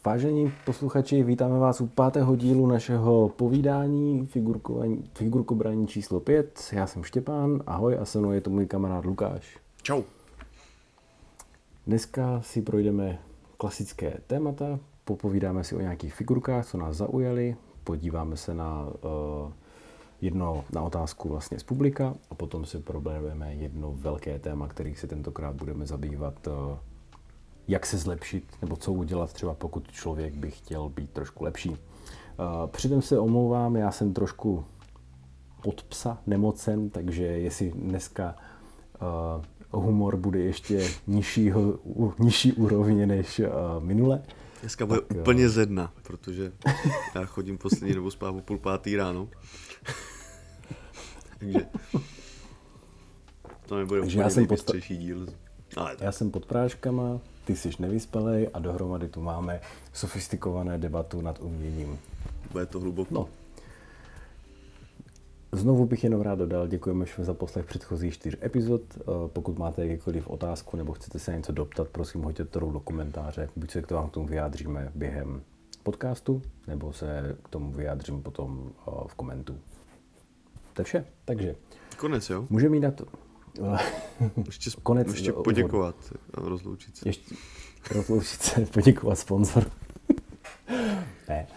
Vážení posluchači, vítáme vás u 5. dílu našeho povídání figurkobrání číslo 5. Já jsem Štěpán, ahoj, a se mnou je to můj kamarád Lukáš. Čau. Dneska si projdeme klasické témata, popovídáme si o nějakých figurkách, co nás zaujaly, podíváme se na na otázku vlastně z publika a potom si probereme jedno velké téma, který si tentokrát budeme zabývat, jak se zlepšit, nebo co udělat třeba, pokud člověk by chtěl být trošku lepší. Přitom se omlouvám, já jsem trošku od psa nemocen, takže jestli dneska humor bude ještě nižší úrovně než minule. Dneska bude úplně ze dna, protože já chodím poslední dobu spát o 4:30 ráno. Takže to nebude úplně nejbystřejší díl. Já jsem pod práškama, ty jsi nevyspalej a dohromady tu máme sofistikované debatu nad uměním. Bude to hluboko. No. Znovu bych jenom rád dodal, děkujeme za poslech předchozích 4 epizod. Pokud máte jakékoliv otázku nebo chcete se něco doptat, prosím, hoďte to do komentáře. Buď se k tomu vyjádříme během podcastu, nebo se k tomu vyjádřím potom v komentu. To je vše. Takže konec, jo? Můžeme jít na to. Ještě poděkovat a rozloučit se. Ještě rozloučit se, poděkovat sponzor. Ne.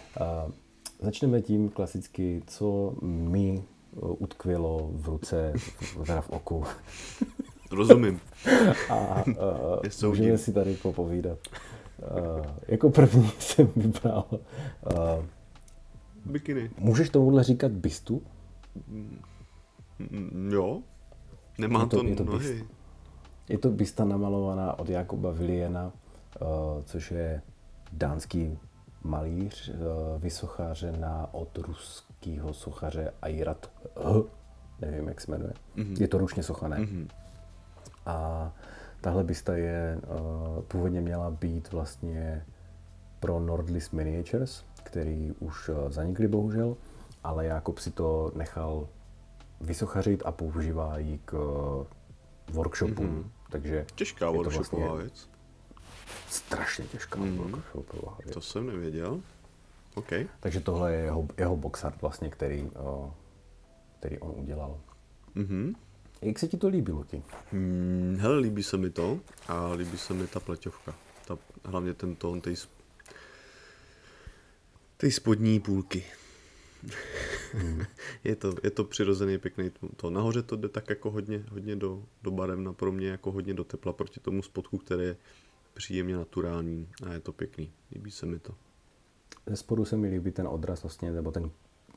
Začneme tím klasicky, co mi utkvělo v ruce, teda v oku. Rozumím. A můžeme si tady popovídat. Jako první jsem vybral... bikiny. Můžeš tomuhle říkat bystu? Jo. Nemá to nohy. Je to bysta namalovaná od Jakoba Williena, což je dánský malíř, vysochařená od ruského sochaře Airat H. Nevím, jak se jmenuje. Mm-hmm. Je to ručně sochané. Mm-hmm. A tahle bysta původně měla být vlastně pro Nordlys Miniatures, který už zanikly bohužel, ale Jakob si to nechal vysochařit a používá ji k workshopům. Mm-hmm. Takže těžká workshopová věc. Strašně těžká workshopová věc. To jsem nevěděl. Okay. Takže tohle je jeho box art vlastně, který on udělal. Mm-hmm. Jak se ti to líbí, Luky? Hele, líbí se mi to a líbí se mi ta pleťovka. Hlavně ten tón té spodní půlky. Je to přirozený, pěkný tón. Nahoře to jde tak jako hodně do barevna, pro mě jako hodně do tepla proti tomu spodku, který je příjemně naturální a je to pěkný. Líbí se mi to. Ze spodu se mi líbí ten odraz vlastně, nebo ten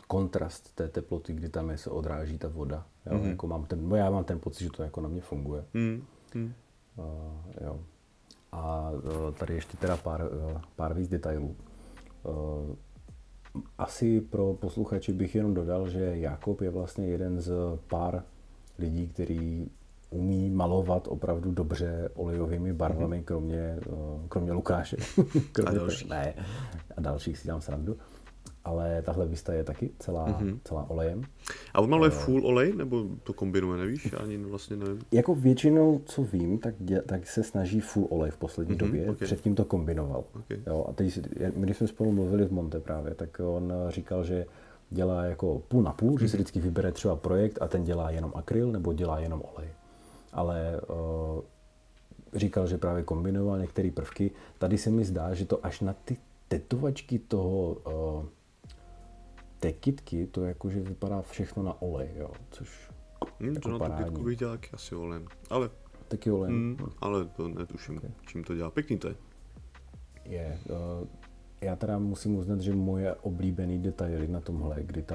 kontrast té teploty, kdy tam se odráží ta voda. Jo? Mm-hmm. Jako já mám ten pocit, že to jako na mě funguje. Mm-hmm. Jo. A tady ještě teda pár víc detailů. Asi pro posluchači bych jenom dodal, že Jakob je vlastně jeden z pár lidí, který umí malovat opravdu dobře olejovými barvami, kromě Lukáše. A dalších. Ne, a dalších si dělám srandu. Ale tahle bysta je taky celá olejem. A on maluje full olej, nebo to kombinuje, nevíš? Já ani vlastně nevím. Jako většinou, co vím, tak se snaží full olej v poslední době. Okay. Předtím to kombinoval. Okay. Jo, a teď, když jsme spolu mluvili v Monte právě, tak on říkal, že dělá jako půl na půl, že si vždycky vybere třeba projekt a ten dělá jenom akryl nebo dělá jenom olej. Ale říkal, že právě kombinoval některé prvky. Tady se mi zdá, že to až na ty tetovačky té kytky, to jakože vypadá všechno na olej, jo, což jako na tu kytku bych dělal asi olejem, ale... Taky olejem. Ale to netuším, okay. Čím to dělá. Pěkný to je. Já teda musím uznat, že moje oblíbený detaily na tomhle, kdy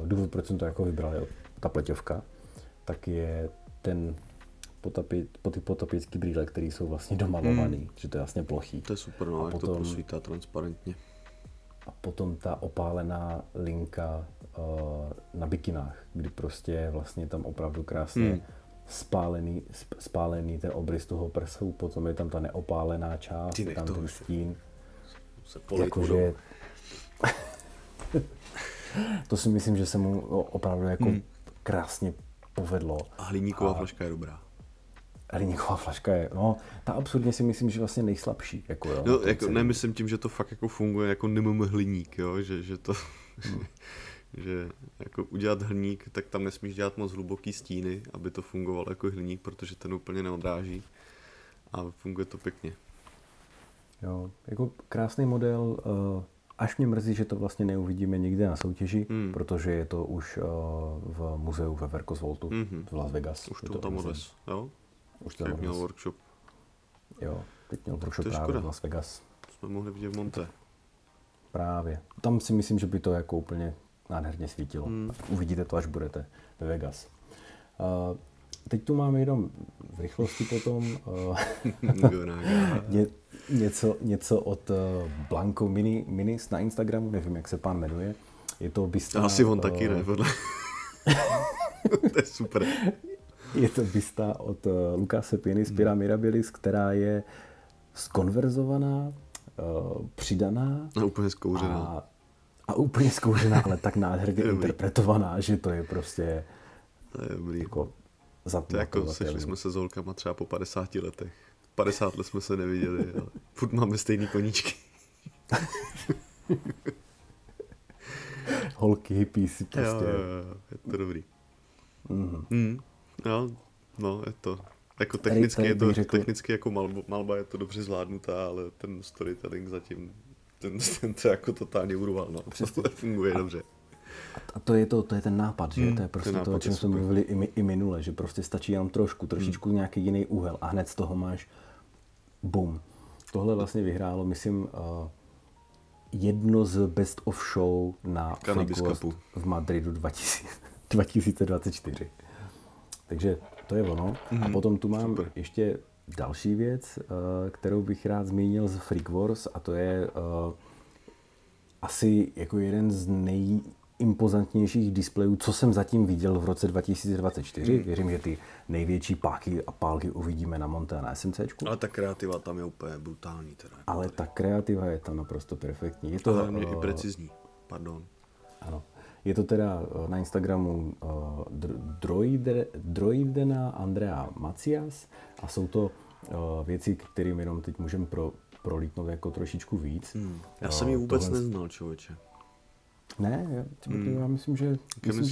důvod, proč jsem to jako vybral, je ta pleťovka, tak je ty potapěcký brýle, které jsou vlastně domalovaný, že to je vlastně plochý. To je super, no, jak to prosvítá transparentně. A potom ta opálená linka na bikinách, kdy prostě vlastně tam opravdu krásně spálený ten obrys toho prsu, potom je tam ta neopálená část, tam ten stín. Jakože... To si myslím, že se mu opravdu jako krásně povedlo. A hliníková flaška je dobrá. hliníková flaška je, no, ta absurdně si myslím, že vlastně nejslabší. Jako, jo, no, jako, nemyslím tím, že to fakt jako funguje jako hliník, jo, že to... že jako udělat hliník, tak tam nesmíš dělat moc hluboký stíny, aby to fungovalo jako hliník, protože ten úplně neodráží a funguje to pěkně. Jo, jako krásný model, až mě mrzí, že to vlastně neuvidíme nikde na soutěži, protože je to už v muzeu ve Verkosvoltu v Las Vegas. Už to tam odvez, jo? Už to tam měl workshop. Jo, teď měl workshop právě v Las Vegas. Jsme mohli vidět v Monte. Právě. Tam si myslím, že by to jako úplně nádherně svítilo. Uvidíte to, až budete ve Vegas. Teď tu máme jenom v rychlosti potom něco od Blanco Minis na Instagramu, nevím, jak se pán jmenuje. Je to bysta... Asi on taky ne, podle. To je super. Je to bysta od Lukase Pinispira Mirabilis, která je skonverzovaná, přidaná. A úplně zkouřená. A úplně zkouřená, ale tak nádherně interpretovaná, že to je prostě... To je dobrý. Jako to jako sešli jsme se s holkama třeba po 50 letech. 50 let jsme se neviděli, ale furt máme stejný koníčky. Holky, hippies prostě. Jo, je to dobrý. No, je to. Jako technicky, technicky jako malba je to dobře zvládnutá, ale ten storytelling zatím, ten to jako totálně urval, no. Přesně. To funguje dobře. A to je ten nápad, že? To je prostě to, o čem jsme mluvili i minule, že prostě stačí jenom trošičku nějaký jiný úhel a hned z toho máš bum. Tohle vlastně vyhrálo, myslím, jedno z Best of Show na Flickworth v Madridu 2024. Takže to je ono. A potom tu mám ještě další věc, kterou bych rád zmínil z Freak Wars, a to je asi jako jeden z nejimpozantnějších displejů, co jsem zatím viděl v roce 2024. Věřím, že ty největší páky a pálky uvidíme na Monte a na SMCčku. Ale ta kreativa tam je úplně brutální. Teda, jako ale ta kreativa je tam naprosto perfektní. Je to hlavně i precizní. Pardon. Ano. Je to teda na Instagramu Droidena Andrea Macias a jsou to věci, kterým jenom teď můžeme prolítnout jako trošičku víc. Já jsem ji vůbec neznal, člověče. Ne, já myslím, že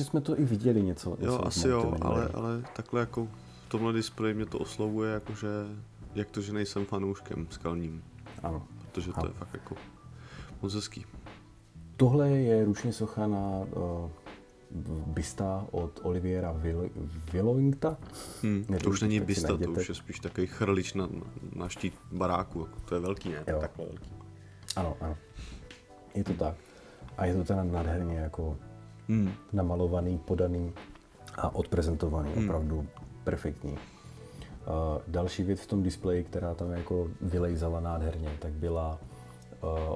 jsme to i viděli něco. Jo, asi jo, ale takhle jako v tomhle displeji mě to oslovuje, jakože, jak to, že nejsem fanouškem skalním. Ano. Protože to je fakt jako moc hezký. Tohle je ručně socha na bysta od Oliviera Willowingta. To už není bysta, to už je spíš takový chrlič na štít baráku. Jako, to je velký, ne? Jo. Takhle velký. Ano. Je to tak. A je to teda nádherně jako namalovaný, podaný a odprezentovaný. Opravdu perfektní. Další věc v tom displeji, která tam jako vylejzala nádherně, tak byla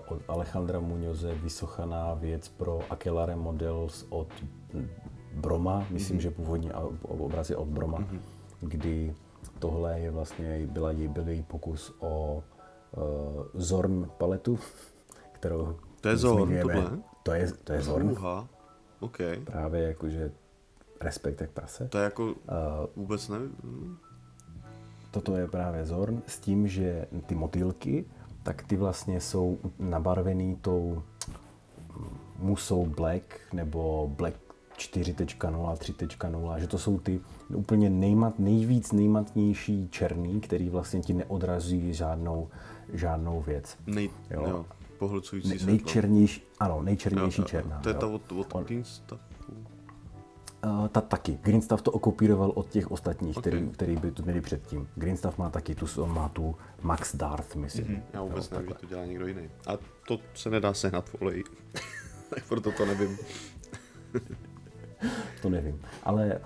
od Alejandra Muñoze vysochaná věc pro Aquelarre Models od Broma, myslím, že původní obraz je od Broma, kdy tohle je vlastně byl její pokus o Zorn paletu, kterou to je Zorn, tohle? To je Zorn. Okay. Právě jakože respekt jak prase. To je jako vůbec nevím. Toto je právě Zorn s tím, že ty motýlky, tak ty vlastně jsou nabarvený tou musou Black nebo Black 4.0, 3.0, že to jsou ty úplně nejvíc nejmatnější černý, který vlastně ti neodrazují žádnou věc. Jo, pohlcující světlo. Nejčernější černá. To je ta od Greenstaffu? Ta taky. Greenstaff to okopíroval od těch ostatních, který by to měli předtím. Greenstaff má taky má tu Max Darth, myslím. Já vůbec nevím, že to dělá někdo jiný. A to se nedá sehnat v oleji. Tak proto to nevím. To nevím. Ale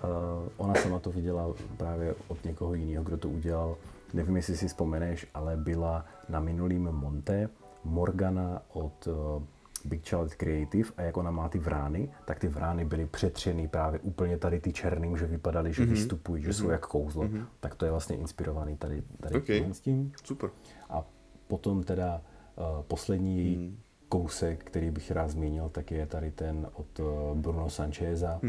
ona sama to viděla právě od někoho jiného, kdo to udělal. Nevím, jestli si vzpomeneš, ale byla na minulým Monte Morgana od Big Child Creative a jak ona má ty vrány, tak ty vrány byly přetřený právě úplně tady ty černým, že vypadaly, že vystupují, že jsou jak kouzlo. Tak to je vlastně inspirovaný tady s tím. Super. A potom teda poslední kousek, který bych rád zmínil, tak je tady ten od Bruno Sancheza.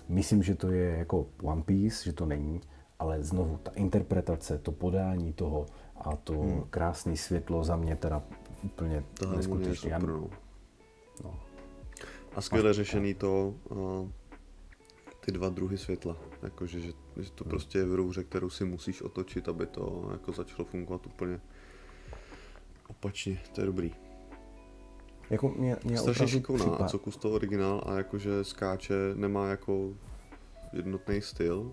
Myslím, že to je jako One Piece, že to není ale znovu ta interpretace, to podání toho a to krásné světlo za mě teda úplně neskutečné. No. A skvěle řešený to, ty dva druhy světla, jakože, že to prostě je v rouře, kterou si musíš otočit, aby to jako začalo fungovat úplně opačně, to je dobrý. Jako mě strašně šikovná a co kus to originál a jakože skáče, nemá jako jednotný styl,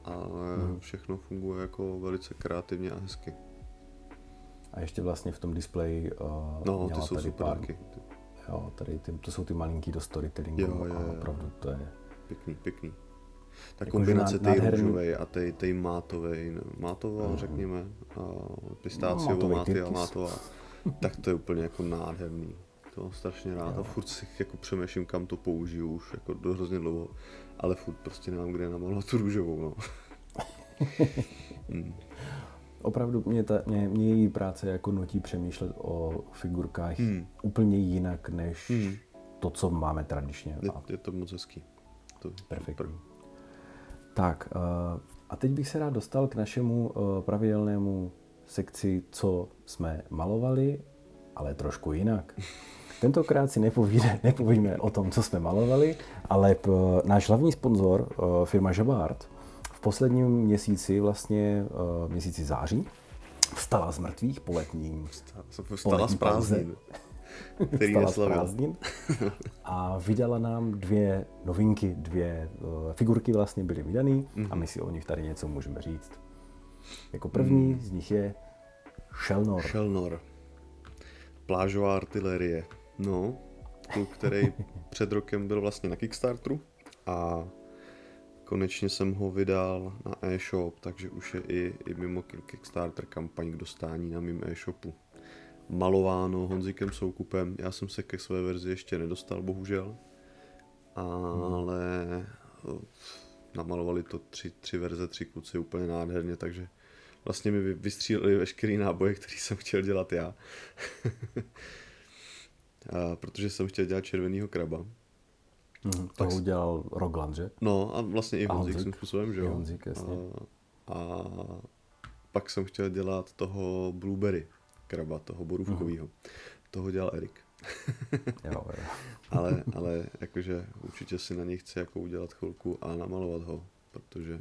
ale všechno funguje jako velice kreativně a hezky. A ještě vlastně v tom displeji no, ty jsou super taky. Jo, tady to jsou ty malinký do storytellingu a opravdu to je... Pěkný. Ta jako kombinace té růžové a té mátová, řekněme, pistáciová, mátová, tak to je úplně jako nádherný. To mám strašně rád a furt si jako přemýšlím, kam to použiju už jako hrozně dlouho, ale furt prostě nemám kde namalovat tu růžovou, no. Opravdu mě její práce jako nutí přemýšlet o figurkách úplně jinak, než to, co máme tradičně. Je to moc hezký. Perfektní. Tak a teď bych se rád dostal k našemu pravidelnému sekci, co jsme malovali, ale trošku jinak. Tentokrát si nepovíme o tom, co jsme malovali, ale náš hlavní sponzor, firma Jabard, v posledním měsíci, měsíci září, vstala z mrtvých po letním. Vstala z prázdnin. Který neslavil. A vydala nám dvě novinky, dvě figurky vlastně byly vydané a my si o nich tady něco můžeme říct. Jako první z nich je Shelnor. Shelnor. Plážová artilérie. No, kluk, který před rokem byl vlastně na Kickstarteru a konečně jsem ho vydal na e-shop, takže už je i mimo Kickstarter kampaň k dostání na mým e-shopu. Malováno Honzikem Soukupem, já jsem se ke své verzi ještě nedostal, bohužel, ale namalovali to tři verze, 3 kluci úplně nádherně, takže vlastně mi vystříleli veškerý náboje, který jsem chtěl dělat já. Protože jsem chtěl dělat červenýho kraba. Toho udělal Rogland, že? No a vlastně i Honzik svým způsobem, že jo? Honzik, jasně. A pak jsem chtěl dělat toho Blueberry kraba, toho borůvkovýho. Toho dělal Erik. jo. ale jakože určitě si na něj chci jako udělat chvilku a namalovat ho, protože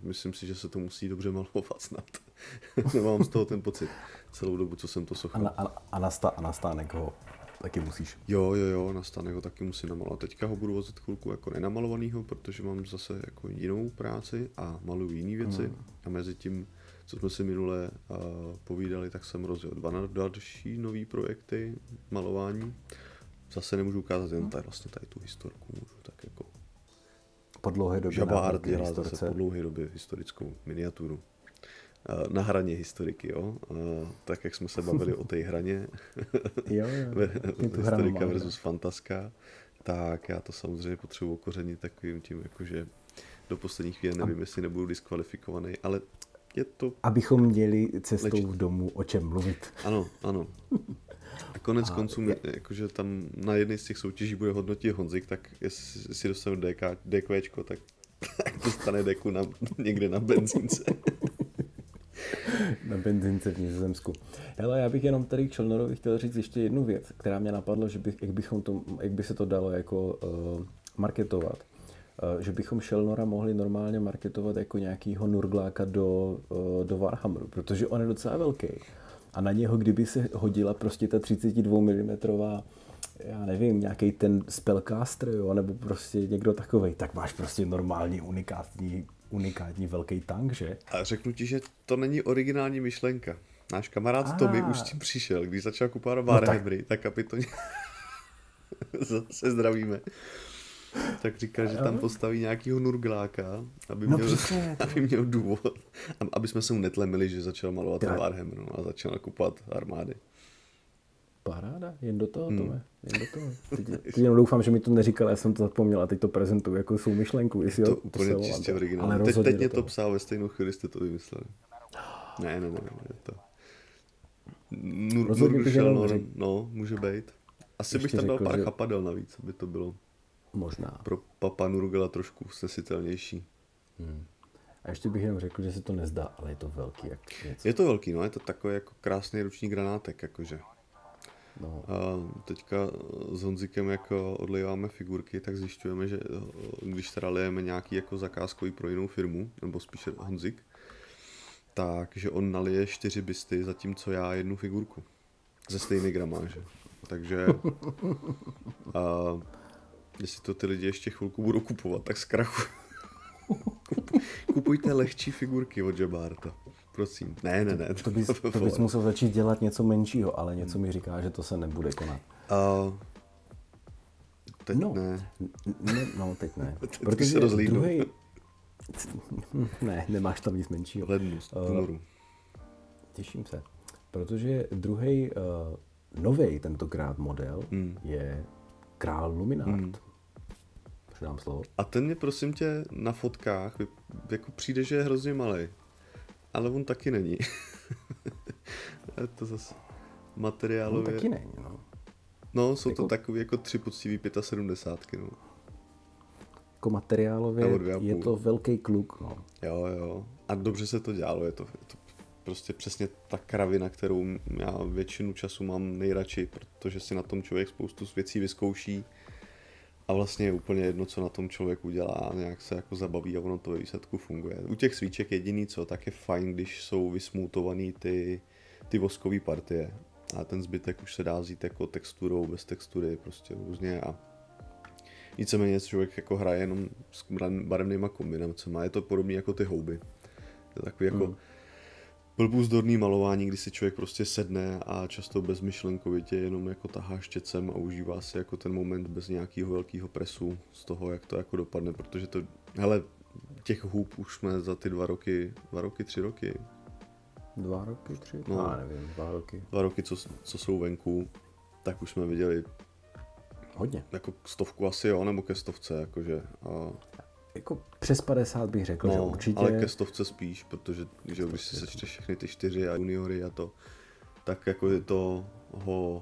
myslím si, že se to musí dobře malovat snad. Nemám z toho ten pocit celou dobu, co jsem to sochal. A na stánek ho taky musíš. Jo, na stánek ho taky musím namalovat. Teďka ho budu vozit chvilku jako nenamalovanýho, protože mám zase jako jinou práci a maluju jiné věci. A mezi tím, co jsme si minule povídali, tak jsem rozjel 2 další nový projekty malování. Zase nemůžu ukázat jen tady tu historku, můžu tak jako... Po dlouhé době Jabard dělá zase po dlouhé době historickou miniaturu. Na hraně historiky, jo. Tak jak jsme se bavili o té hraně, jo. Historika versus fantaska, tak já to samozřejmě potřebuji okořenit takovým tím, jakože do posledních chvíle nevím, jestli nebudu diskvalifikovaný, ale je to... Abychom měli cestou domů o čem mluvit. Ano. A konec konců, jakože tam na jedné z těch soutěží bude hodnotit Honzik, tak jestli si dostanu DQčko, tak dostane deku někde na benzínce. Na benzínce v Nizozemsku. Hele, já bych jenom tady k Shelnorovi chtěl říct ještě jednu věc, která mě napadla, že jak by se to dalo jako marketovat. Že bychom Shelnora mohli normálně marketovat jako nějakýho nurgláka do Warhammeru, protože on je docela velký. A na něho, kdyby se hodila prostě ta 32 mm, já nevím, nějaký ten spellcaster, jo, nebo prostě někdo takovej, tak máš prostě normální unikátní velký tank, že? A řeknu ti, že to není originální myšlenka. Náš kamarád Tommy už s tím přišel, když začal kupovat Warhammery, tak aby to se zdravíme. Tak říkal, že tam postaví nějakýho nurgláka, aby měl důvod, aby jsme se mu netlemili, že začal malovat Warhammer a začal nakupovat armády. Paráda, jen do toho, Tome. Jen do toho. Teď jenom doufám, že mi to neříkal, já jsem to zapomněl a teď to prezentuju jako svou myšlenku. To úplně čistě originální. Teď mě to psal ve stejnou chvíli, jste to vymysleli. Ne, to. Nurgle, no, může být. Asi bych tam dal pár chapadel navíc, aby to bylo možná pro papa Nurgla trošku snesitelnější. A ještě bych jenom řekl, že se to nezdá, ale je to velký jak něco. Je to velký, no, je to takový jako krásný ruční granátek, jakože. No. A teďka s Honzikem, jako odlejváme figurky, tak zjišťujeme, že když teda lijeme nějaký jako zakázkový pro jinou firmu, nebo spíše Honzik, takže on nalije 4 bisty, zatímco já 1 figurku. Ze stejné gramáže. Takže jestli to ty lidi ještě chvilku budou kupovat, tak zkrachu. Kupujte lehčí figurky od Jabarta. Prosím. Ne. To bys musel začít dělat něco menšího, ale něco mi říká, že to se nebude konat. Teď ne. No, teď ne. Protože se rozlídnu. Ne, nemáš tam nic menšího. Lednu, únoru. Těším se. Protože druhý novej tentokrát model je Král Luminart. Předám slovo. A ten je, prosím tě, na fotkách jako přijde, že je hrozně malej. Ale on taky není. Je to zase materiálově. On taky není, no. No, jsou to takový jako 3 poctivý 75, no. Jako materiálově je to velký kluk, no. Jo. A dobře se to dělalo, je to prostě přesně ta kravina, kterou já většinu času mám nejradši, protože si na tom člověk spoustu věcí vyzkouší a vlastně je úplně jedno, co na tom člověk udělá, nějak se jako zabaví a ono to ve výsledku funguje. U těch svíček jediný co, tak je fajn, když jsou vysmutovaný ty voskové partie a ten zbytek už se dá vzít jako texturou, bez textury, prostě různě a víceméně člověk jako hraje jenom s barevnýma kombinacemi. Je to podobné jako ty houby. To je takový jako blbůzdorný malování, kdy si člověk prostě sedne a často bezmyšlenkovitě jenom jako tahá štětcem a užívá si jako ten moment bez nějakého velkého presu z toho, jak to jako dopadne, protože to, hele, těch hub už jsme za ty 2 roky, 3 roky. 2 roky, 3? No, nevím, 2 roky. 2 roky, co jsou venku, tak už jsme viděli hodně. Jako 100 asi jo, nebo ke 100, jakože. Jako přes 50 bych řekl, že určitě. Ale ke 100 spíš, protože když si sečteš všechny ty 4 a juniory a to, tak jako je to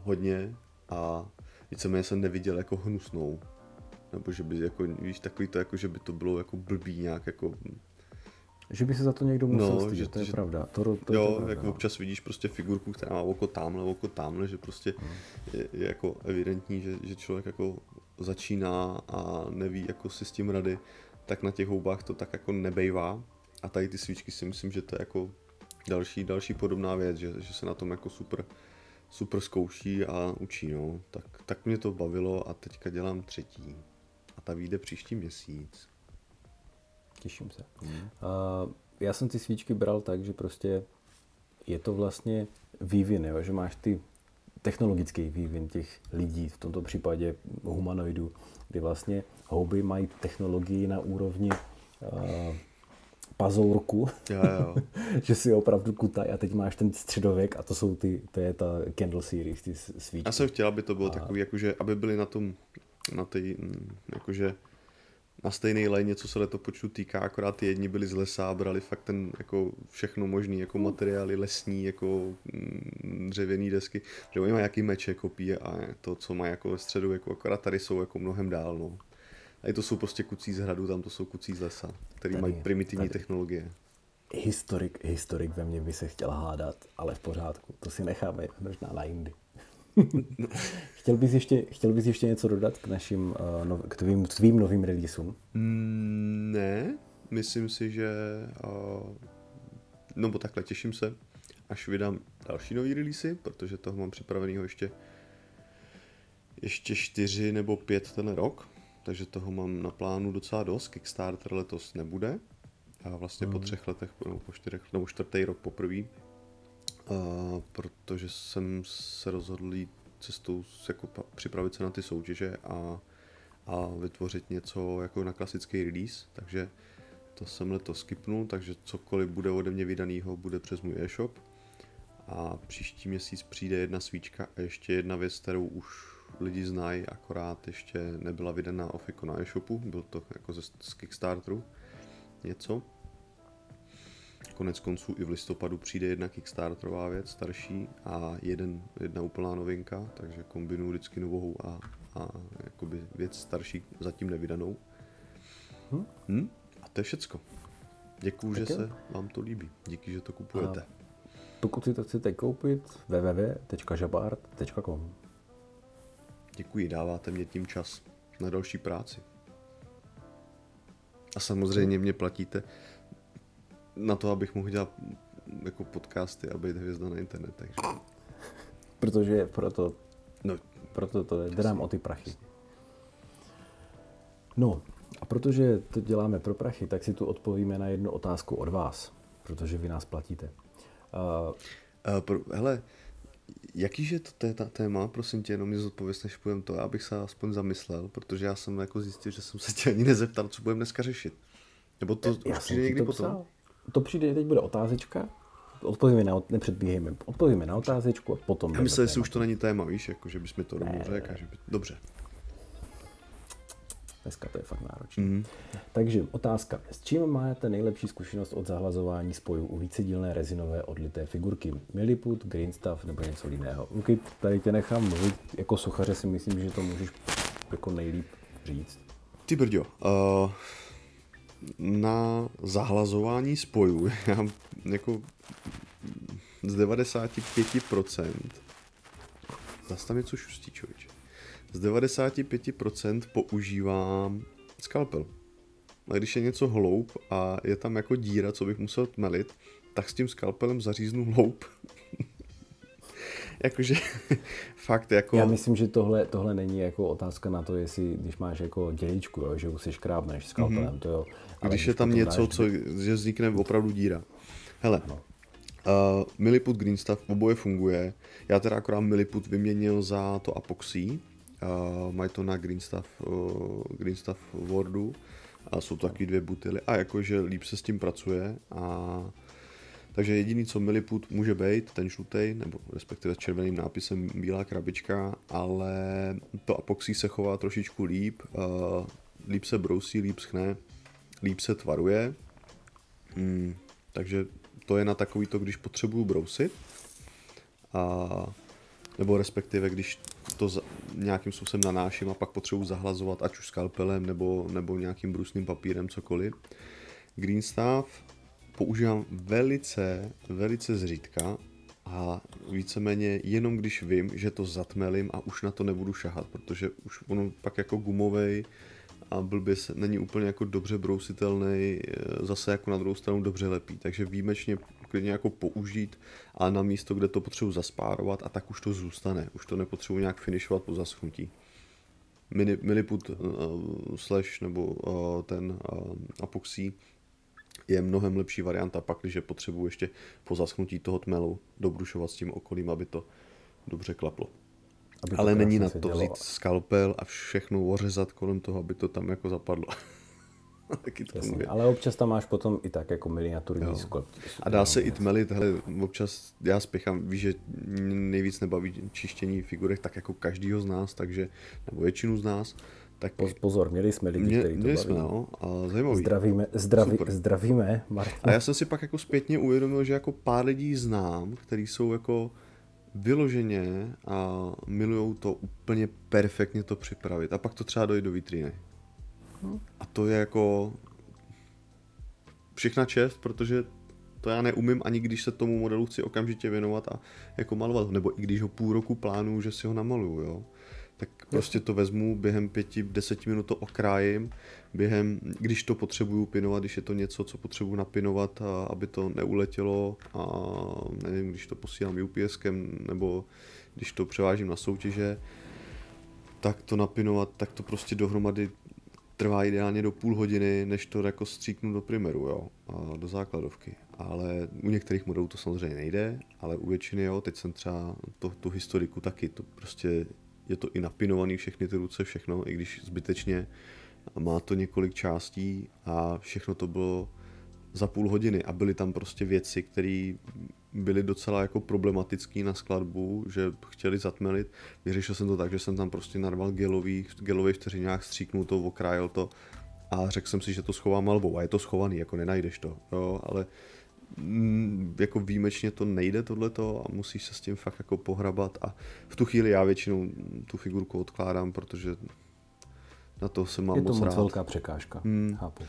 hodně a víceméně jsem neviděl jako hnusnou. Nebo že by jako, víš, takový to jako, že by to bylo jako blbý nějak jako. Že by se za to někdo musel stydět, to je pravda. To jo, pravda, jako občas vidíš prostě figurku, která má oko tamhle, že prostě je jako evidentní, že člověk jako začíná a neví jako si s tím rady, tak na těch houbách to tak jako nebejvá. A tady ty svíčky si myslím, že to je jako další podobná věc, že se na tom jako super zkouší a učí, no. Tak mě to bavilo a teďka dělám 3. A ta vyjde příští měsíc. Těším se. Já jsem ty svíčky bral tak, že prostě je to vlastně vývin, jo? Že máš ty technologický vývin těch lidí, v tomto případě humanoidů, kdy vlastně houby mají technologii na úrovni pazourku, jo. že si opravdu kutaj a teď máš ten středověk a to je ta Candle Series, ty svíčky. Já jsem chtěl, aby to bylo takový, jakože, aby byly jakože na stejné lajně, co se letopočtu týká, akorát ty jedni byli z lesa a brali fakt ten jako všechno možný, jako materiály lesní, jako dřevěný desky, že oni mají nějaký meče, kopí a to, co mají jako ve středu, jako akorát tady jsou jako mnohem dál, no. A to jsou prostě kucí z hradu, tam to jsou kucí z lesa, který mají primitivní technologie. Historik ve mně by se chtěl hádat, ale v pořádku, to si necháme možná na jindy. Chtěl bys ještě něco dodat k našim k tvým novým releaseům? Ne, myslím si, že no bo takhle těším se, až vydám další nový releasy, protože toho mám připravenýho ještě 4 nebo 5 ten rok, takže toho mám na plánu docela dost. Kickstarter letos nebude a vlastně po 3 letech, nebo po 4 nebo 4. rok poprvé, protože jsem se rozhodl jít cestou jako připravit se na ty soutěže a vytvořit něco jako na klasický release, takže to jsem letos skipnul, takže cokoliv bude ode mě vydanýho, bude přes můj e-shop a příští měsíc přijde 1 svíčka a ještě jedna věc, kterou už lidi znají, akorát ještě nebyla vydaná ofiko na e-shopu, byl to jako z Kickstarteru něco. Konec konců i v listopadu přijde 1 Kickstarterová věc starší a jedna úplná novinka, takže kombinuju vždycky novou a jakoby věc starší zatím nevydanou. A to je všecko. Děkuju, že se vám to líbí. Díky, že to kupujete. Pokud si to chcete koupit, www.žabart.com. Děkuji, dáváte mě tím čas na další práci. A samozřejmě mě platíte na to, abych mohl dělat jako podcasty a být hvězda na internetech. Protože proto to jde nám o ty prachy. No, a protože to děláme pro prachy, tak si tu odpovíme na jednu otázku od vás, protože vy nás platíte. Hele, jakýže to je ta téma, prosím tě, jenom mě zodpověz, než půjdem to, abych se aspoň zamyslel, protože já jsem jako zjistil, že jsem se tě ani nezeptal, co budeme dneska řešit. Nebo to už přijde někdy potom? To přijde, teď bude otázečka, nepředbíhejme, odpovíme na otázečku a potom... Já myslím, že už to není téma, víš, jako, že bys mi to rovnou řekl, že by... Dobře. Dneska to je fakt náročné. Takže otázka. S čím máte nejlepší zkušenost od zahlazování spojů u vícedílné rezinové odlité figurky? Milliput, Greenstuff nebo něco jiného? Luky, tady tě nechám mluvit. Jako sochaře si myslím, že to můžeš jako nejlíp říct. Ty brďo, na zahlazování spojů já jako z 95% zase tam něco šustí, člověče. Z 95% používám skalpel. A když je něco hloub a je tam jako díra, co bych musel tmelit, tak s tím skalpelem zaříznu hloub. Jakože fakt jako... Já myslím, že tohle není jako otázka na to, jestli když máš jako děličku, jo, že už si škrábneš skalpelem, to jo. Ale když je tam něco, že vznikne opravdu díra. Hele, Milliput Greenstuff oboje funguje. Já teda akorát Milliput vyměnil za to Apoxy. Mají to na Greenstuff Wordu a jsou to taky 2 butily a jakože líp se s tím pracuje takže jediný, co Milliput může být, ten žlutej, nebo respektive s červeným nápisem bílá krabička, ale to Apoxy se chová trošičku líp, líp se brousí, líp schne, líp se tvaruje, takže to je na takový to, když potřebuju brousit, nebo respektive když to nějakým způsobem nanáším a pak potřebuji zahlazovat, ať už skalpelem nebo nějakým brusným papírem, cokoliv. Greenstuff používám velice, velice zřídka a víceméně jenom když vím, že to zatmelím a už na to nebudu šahat, protože už ono pak jako gumovej a blbě není úplně jako dobře brousitelný, zase jako na druhou stranu dobře lepí, takže výjimečně klidně jako použít a na místo, kde to potřebuji zaspárovat a tak už to zůstane, už to nepotřebuji nějak finišovat po zaschnutí. Milliput slash nebo ten Apoxy je mnohem lepší varianta pak, když potřebuji ještě po zaschnutí toho tmelu dobrušovat s tím okolím, aby to dobře klaplo. Ale není na to vzít skalpel a všechno ořezat kolem toho, aby to tam jako zapadlo. Taky to jasně, ale občas tam máš potom i tak jako miniaturní sklep. A dá se i tmelit, hele, občas já spěchám, víš, že nejvíc nebaví čištění figurek, tak jako každýho z nás, takže, nebo většinu z nás. Tak pozor, měli jsme lidi, kteří to baví. Jsme, no, a zajímavý. Zdravíme, Martin. A já jsem si pak jako zpětně uvědomil, že jako pár lidí znám, kteří jsou jako vyloženě a milujou to úplně perfektně to připravit. A pak to třeba dojde do vitríny. A to je jako všechna čest, protože to já neumím, ani když se tomu modelu chci okamžitě věnovat a jako malovat ho, nebo i když ho půl roku plánuju, že si ho namaluju, jo. Tak prostě to vezmu, během 5-10 minut to okrájím, když to potřebuju pinovat, když je to něco, co potřebuju napinovat, aby to neuletělo a nevím, když to posílám UPSkem nebo když to převážím na soutěže, tak to napinovat, tak to prostě dohromady trvá ideálně do půl hodiny, než to jako stříknu do primeru, jo, a do základovky. Ale u některých modelů to samozřejmě nejde, ale u většiny jo, teď jsem třeba tu historiku taky, to prostě je to i napinovaný všechny ty ruce, všechno, i když zbytečně. Má to několik částí a všechno to bylo za půl hodiny a byly tam prostě věci, které byly docela jako problematický na skladbu, že chtěli zatmelit. Vyřešil jsem to tak, že jsem tam prostě narval gelový vteřiňák, stříknul to, okrájel to a řekl jsem si, že to schovám malbou a je to schovaný, jako nenajdeš to, jo, ale jako výjimečně to nejde tohleto a musíš se s tím fakt jako pohrabat a v tu chvíli já většinou tu figurku odkládám, protože na to se mám moc rád. Je to moc velká překážka, chápu.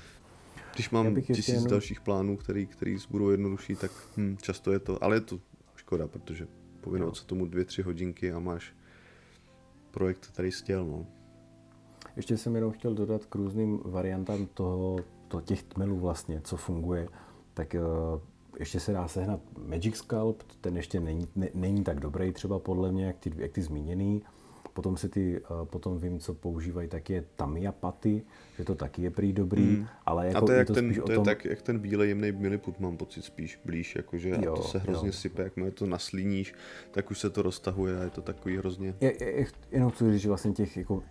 Když mám 1000 dalších plánů, který budou jednodušší, tak často je to, ale je to škoda, protože pověnovat se tomu 2-3 hodinky a máš projekt, který chtěl, no. Ještě jsem jenom chtěl dodat k různým variantám těch tmelů vlastně, co funguje, tak ještě se dá sehnat Magic Sculpt, ten ještě není tak dobrý třeba podle mě, jak ty zmíněný. Potom vím, co používají, tak je Tamiya Putty, že to taky je prý dobrý, ale jako a to je, spíš jak ten bílej jemnej milliput, mám pocit spíš blíž, jakože a to se hrozně sype, jakmile to naslíníš, tak už se to roztahuje a je to takový hrozně. Jenom chci říct, že vlastně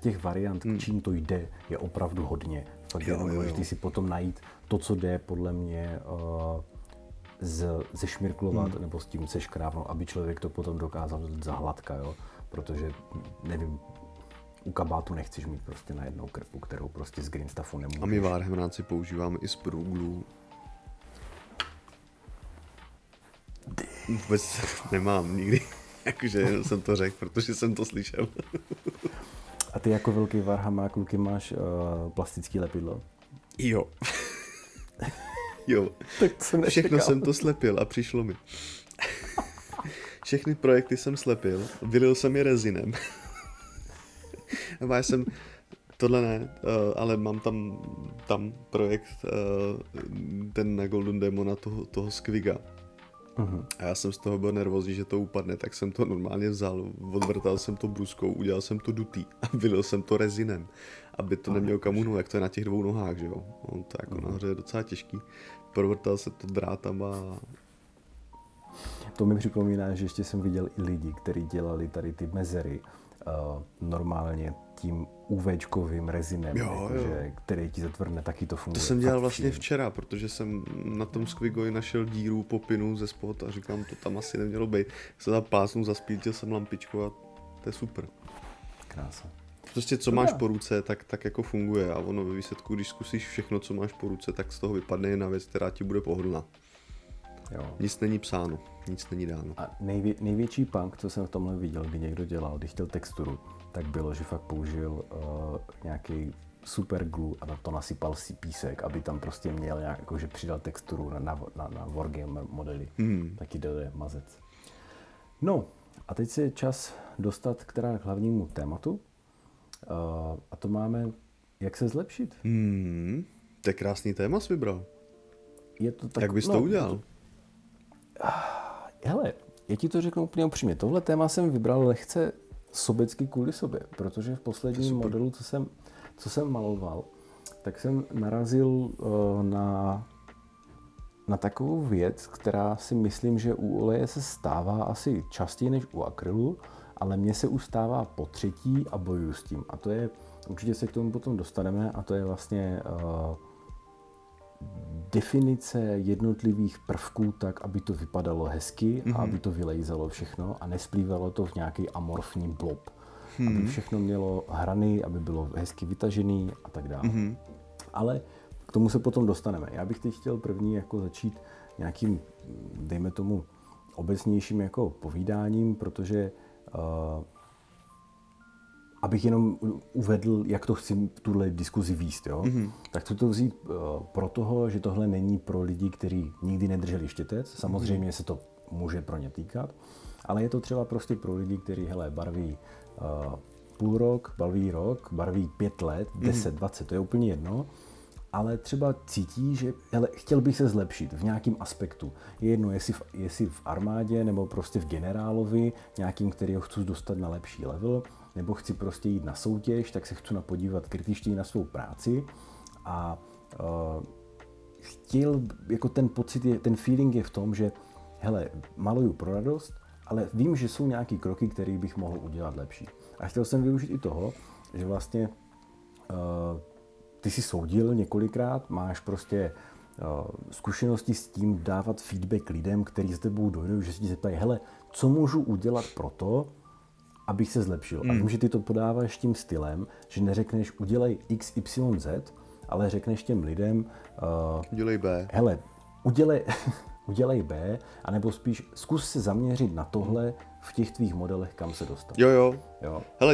těch variant, k čím to jde, je opravdu hodně. Fakt je důležité si potom najít to, co jde podle mě zešmirklovat nebo s tím seškrábnout, aby člověk to potom dokázal dát za hladka, jo. Protože, nevím, u kabátu nechceš mít prostě na jednou krpu, kterou prostě z green stuffu nemůžeš. A my Warhammeráci používáme i Sprue Glue. Vůbec nemám nikdy, jakože jenom jsem to řekl, protože jsem to slyšel. A ty jako velký Warhammer kluky máš plastický lepidlo? Jo. Jo. Tak jsem všechno jsem to slepil a přišlo mi. Všechny projekty jsem slepil, vylil jsem je rezinem. Já jsem, tohle ne, ale mám tam projekt, ten na Golden Demona toho Squiga. A já jsem z toho byl nervózní, že to upadne, tak jsem to normálně vzal, odvrtal jsem to bruskou, udělal jsem to dutý a vylil jsem to rezinem, aby to nemělo kam uhnout, jak to je na těch 2 nohách, že jo. On to jako nahoře je docela těžký. Provrtal se to drátama. To mi připomíná, že ještě jsem viděl i lidi, kteří dělali tady ty mezery normálně tím UVčkovým rezinem, který ti zatvrdne, taky to funguje. To jsem dělal vlastně včera, protože jsem na tom Squigovi našel díru po pinu ze spod a říkám, to tam asi nemělo být. Se zapásnu, zaspítil jsem lampičku a to je super. Krása. Prostě co máš po ruce, tak jako funguje a ono ve výsledku, když zkusíš všechno, co máš po ruce, tak z toho vypadne jedna věc, která ti bude pohodlná. Jo. Nic není psáno, nic není dáno. A největší punk, co jsem v tomhle viděl, kdy někdo dělal, když chtěl texturu, tak bylo, že fakt použil nějaký super glue a na to nasypal si písek, aby tam prostě měl nějak, jakože přidal texturu na Wargame modely. Taky jde mazec. No, a teď je čas dostat k hlavnímu tématu. A to máme, jak se zlepšit. To je krásný téma jsi vybral. Je to tak, jak bys to udělal? Hele, já ti to řeknu úplně upřímně. Tohle téma jsem vybral lehce sobecky kvůli sobě, protože v posledním modelu, co jsem maloval, tak jsem narazil na takovou věc, která si myslím, že u oleje se stává asi častěji než u akrylu, ale mně se ustává po třetí a bojuju s tím. A to je, určitě se k tomu potom dostaneme, a to je vlastně definice jednotlivých prvků tak, aby to vypadalo hezky a aby to vylejzalo všechno a nesplývalo to v nějaký amorfní blob. Aby všechno mělo hrany, aby bylo hezky vytažený a tak dále. Ale k tomu se potom dostaneme. Já bych teď chtěl první jako začít nějakým, dejme tomu, obecnějším jako povídáním, protože abych jenom uvedl, jak to chci tuhle diskuzi vést, jo? Tak chci to vzít pro toho, že tohle není pro lidi, kteří nikdy nedrželi štětec. Samozřejmě se to může pro ně týkat, ale je to třeba prostě pro lidi, kteří barví půl rok, barví rok, barví 5 let, 10, 20, to je úplně jedno. Ale třeba cítí, že chtěl bych se zlepšit v nějakém aspektu. Je jedno, jestli v armádě nebo prostě v generálovi, nějakým, kterýho chci dostat na lepší level, nebo chci prostě jít na soutěž, tak se chci podívat kritičtěji na svou práci a chtěl, jako ten pocit, ten feeling je v tom, že maluju pro radost, ale vím, že jsou nějaký kroky, které bych mohl udělat lepší. A chtěl jsem využít i toho, že vlastně ty jsi soudil několikrát, máš prostě zkušenosti s tím dávat feedback lidem, kteří s tebou dojdou, že si ti zeptají, co můžu udělat pro to, abych se zlepšil. A vím, že ty to podáváš tím stylem, že neřekneš udělej X, Y, Z, ale řekneš těm lidem udělej B. Udělej B, anebo spíš zkus se zaměřit na tohle v těch tvých modelech, kam se dostat. Jo.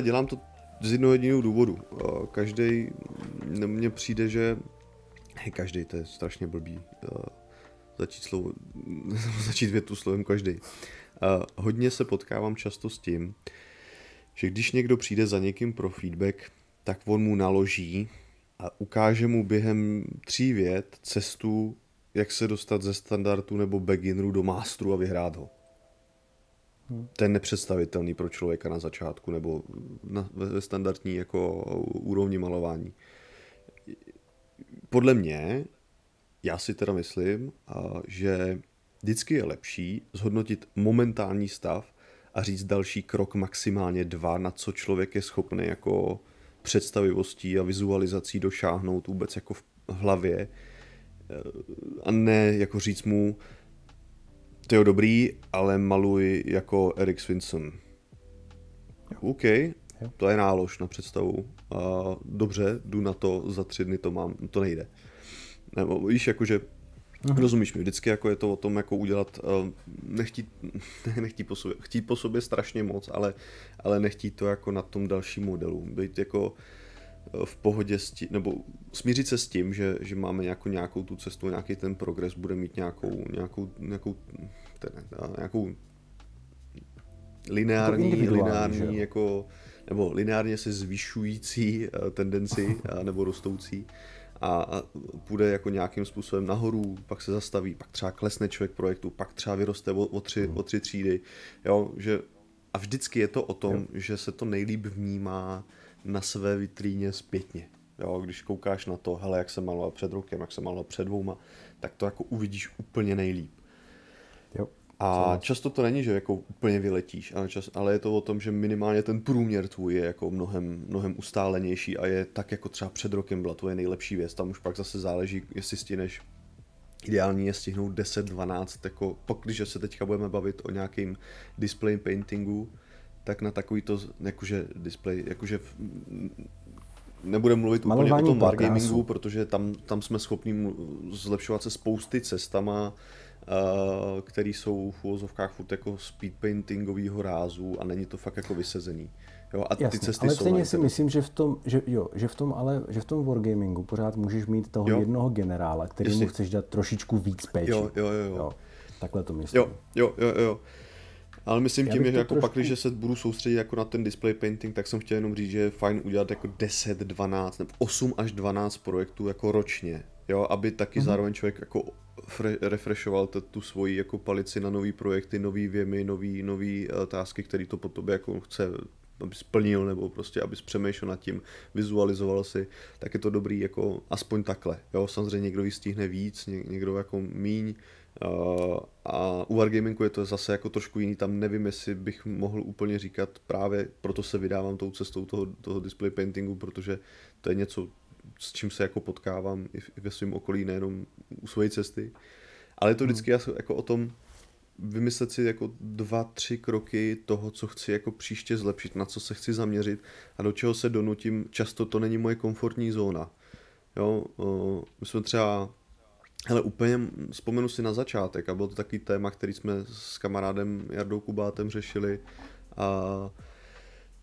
Dělám to z jednoho jediného důvodu. Každý mně přijde, že Každý, to je strašně blbý. Začít větu slovem každý. Hodně se potkávám často s tím, že když někdo přijde za někým pro feedback, tak on mu naloží a ukáže mu během 3 vět cestu, jak se dostat ze standardu nebo beginneru do masteru a vyhrát ho. To je nepředstavitelný pro člověka na začátku nebo ve standardní jako úrovni malování. Podle mě, já si teda myslím, že vždycky je lepší zhodnotit momentální stav a říct další krok, maximálně 2, na co člověk je schopný jako představivostí a vizualizací došáhnout vůbec jako v hlavě a ne jako říct mu to je dobrý, ale maluj jako Erik Svinson. OK, to je nálož na představu. Dobře, jdu na to, za 3 dny to mám, to nejde. Nebo víš, jakože rozumíš mi, vždycky jako je to o tom, jako udělat, chtít po sobě strašně moc, ale nechtít to jako na tom dalším modelu. Být jako v pohodě nebo smířit se s tím, že máme nějakou tu cestu, nějaký ten progres bude mít nějakou lineární jako, nebo lineárně se zvyšující tendenci nebo rostoucí a půjde jako nějakým způsobem nahoru, pak se zastaví, pak třeba klesne člověk projektu, pak třeba vyroste o 3 třídy, jo, že a vždycky je to o tom, že se to nejlíp vnímá na své vitríně zpětně. Jo, když koukáš na to, hele, jak jsem maloval před rokem, jak jsem maloval před 2, tak to jako uvidíš úplně nejlíp. Jo. A často to není, že jako úplně vyletíš, ale je to o tom, že minimálně ten průměr tvůj je jako mnohem ustálenější a je tak jako třeba před rokem byla tvoje nejlepší věc. Tam už pak zase záleží, jestli stihneš. Ideální je stihnout 10-12, jako pak, když se teďka budeme bavit o nějakým display paintingu, tak na takový to, jakože display, jakože nebudeme mluvit úplně o tom wargamingu, protože tam jsme schopni zlepšovat se spousty cestama, který jsou v uvozovkách furt jako speed paintingovýho rázu a není to fakt jako vysezený. Jo, a jasně, ty cesty ale jsou stejně si myslím, že v tom wargamingu pořád můžeš mít toho jednoho generála, kterému chceš dát trošičku víc péči. Jo. Takhle to myslím. Jo. Ale myslím tím, že jako trošku... pak, když se budu soustředit jako na ten display painting, tak jsem chtěl jenom říct, že je fajn udělat jako 10, 12 nebo 8 až 12 projektů jako ročně. Jo, aby taky zároveň člověk jako refreshoval tu svoji jako palici na nový projekty, nový věmy, nový tásky, který to po tobě jako chce, aby splnil, nebo prostě aby přemýšlel nad tím, vizualizoval si, tak je to dobrý jako aspoň takhle. Jo, samozřejmě někdo vystihne víc, někdo jako míň. A u wargamingu je to zase jako trošku jiný, tam nevím, jestli bych mohl úplně říkat, právě proto se vydávám tou cestou toho display paintingu, protože to je něco, s čím se jako potkávám i ve svém okolí, nejenom u své cesty. Ale je to vždycky jako o tom vymyslet si jako 2-3 kroky toho, co chci jako příště zlepšit, na co se chci zaměřit a do čeho se donutím. Často to není moje komfortní zóna. Jo, my jsme třeba, hele, úplně vzpomenu si na začátek a byl to takový téma, který jsme s kamarádem Jardou Kubátem řešili a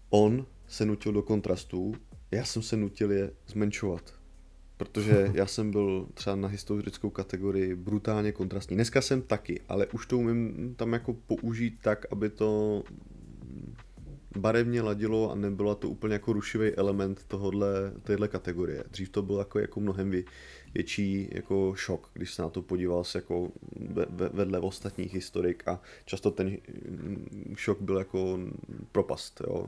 on se nutil do kontrastů, já jsem se nutil je zmenšovat, protože já jsem byl třeba na historickou kategorii brutálně kontrastní. Dneska jsem taky, ale už to umím tam jako použít tak, aby to barevně ladilo a nebylo to úplně jako rušivý element téhle kategorie. Dřív to byl jako mnohem větší jako šok, když se na to podíval se jako vedle ostatních historik a často ten šok byl jako propast, jo,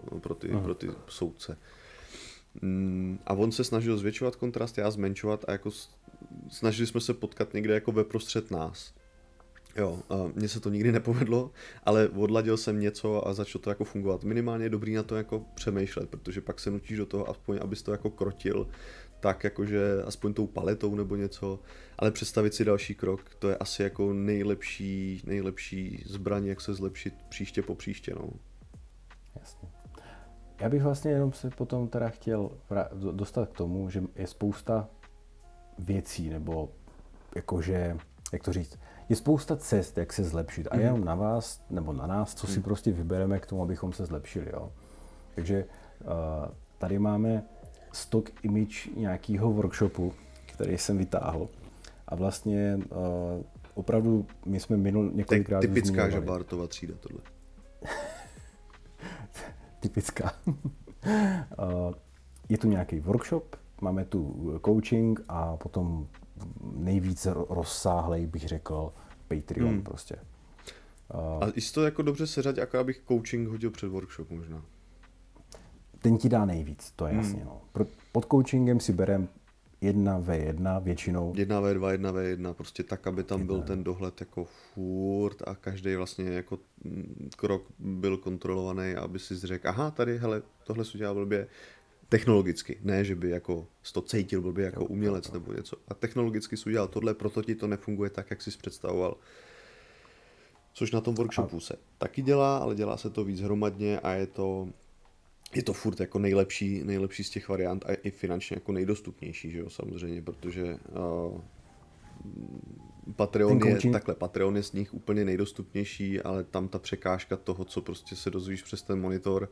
pro ty soudce. A on se snažil zvětšovat kontrast, já zmenšovat a jako snažili jsme se potkat někde jako ve prostřed nás. Jo, a mně se to nikdy nepovedlo, ale odladil jsem něco a začalo to jako fungovat. Minimálně je dobrý na to jako přemýšlet, protože pak se nutíš do toho aspoň, abys to jako krotil, tak jakože aspoň tou paletou nebo něco, ale představit si další krok, to je asi jako nejlepší zbraň, jak se zlepšit příště po příště, no. Jasně. Já bych vlastně jenom se potom teda chtěl dostat k tomu, že je spousta věcí, nebo jakože, jak to říct, je spousta cest, jak se zlepšit a jenom na vás, nebo na nás, co si prostě vybereme k tomu, abychom se zlepšili, jo. Takže tady máme stock image nějakého workshopu, který jsem vytáhl. A vlastně opravdu my jsme minul několikrát typická Žabártova třída tohle. Typická. Je tu nějaký workshop, máme tu coaching a potom nejvíce rozsáhlej, bych řekl, Patreon prostě. A jsi to jako dobře seřadit, jako abych coaching hodil před workshop možná. Ten ti dá nejvíc, to je jasně. No. Pod coachingem si berem 1v1 většinou. 1v2, 1v1, prostě tak, aby tam byl ten dohled jako furt a každý vlastně jako krok byl kontrolovaný, aby si řekl, aha, tady, hele, tohle jsi udělal blbě technologicky, ne, že by jako to cítil blbě jako umělec nebo něco. A technologicky jsi udělal tohle, proto ti to nefunguje tak, jak jsi představoval. Což na tom workshopu se taky dělá, ale dělá se to víc hromadně a je to furt jako nejlepší z těch variant a i finančně jako nejdostupnější, že jo, samozřejmě, protože Patreon je z nich úplně nejdostupnější, ale tam ta překážka toho, co prostě se dozvíš přes ten monitor,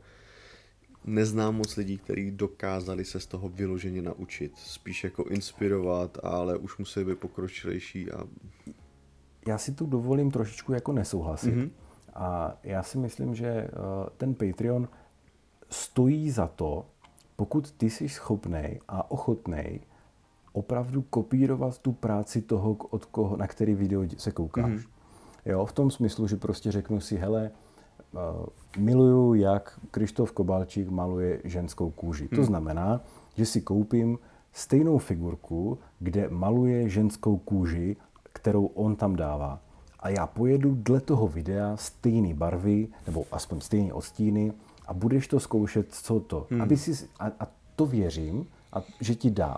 neznám moc lidí, kteří dokázali se z toho vyloženě naučit, spíš jako inspirovat, ale už musí být pokročilejší a... Já si tu dovolím trošičku jako nesouhlasit a já si myslím, že ten Patreon stojí za to, pokud ty jsi schopnej a ochotnej opravdu kopírovat tu práci toho, na který video se koukáš. Jo, v tom smyslu, že prostě řeknu si, hele, miluju, jak Krištof Kobalčík maluje ženskou kůži. To znamená, že si koupím stejnou figurku, kde maluje ženskou kůži, kterou on tam dává. A já pojedu dle toho videa stejné barvy, nebo aspoň stejné odstíny, a budeš to zkoušet, co to. Aby si, a to věřím, že ti dá.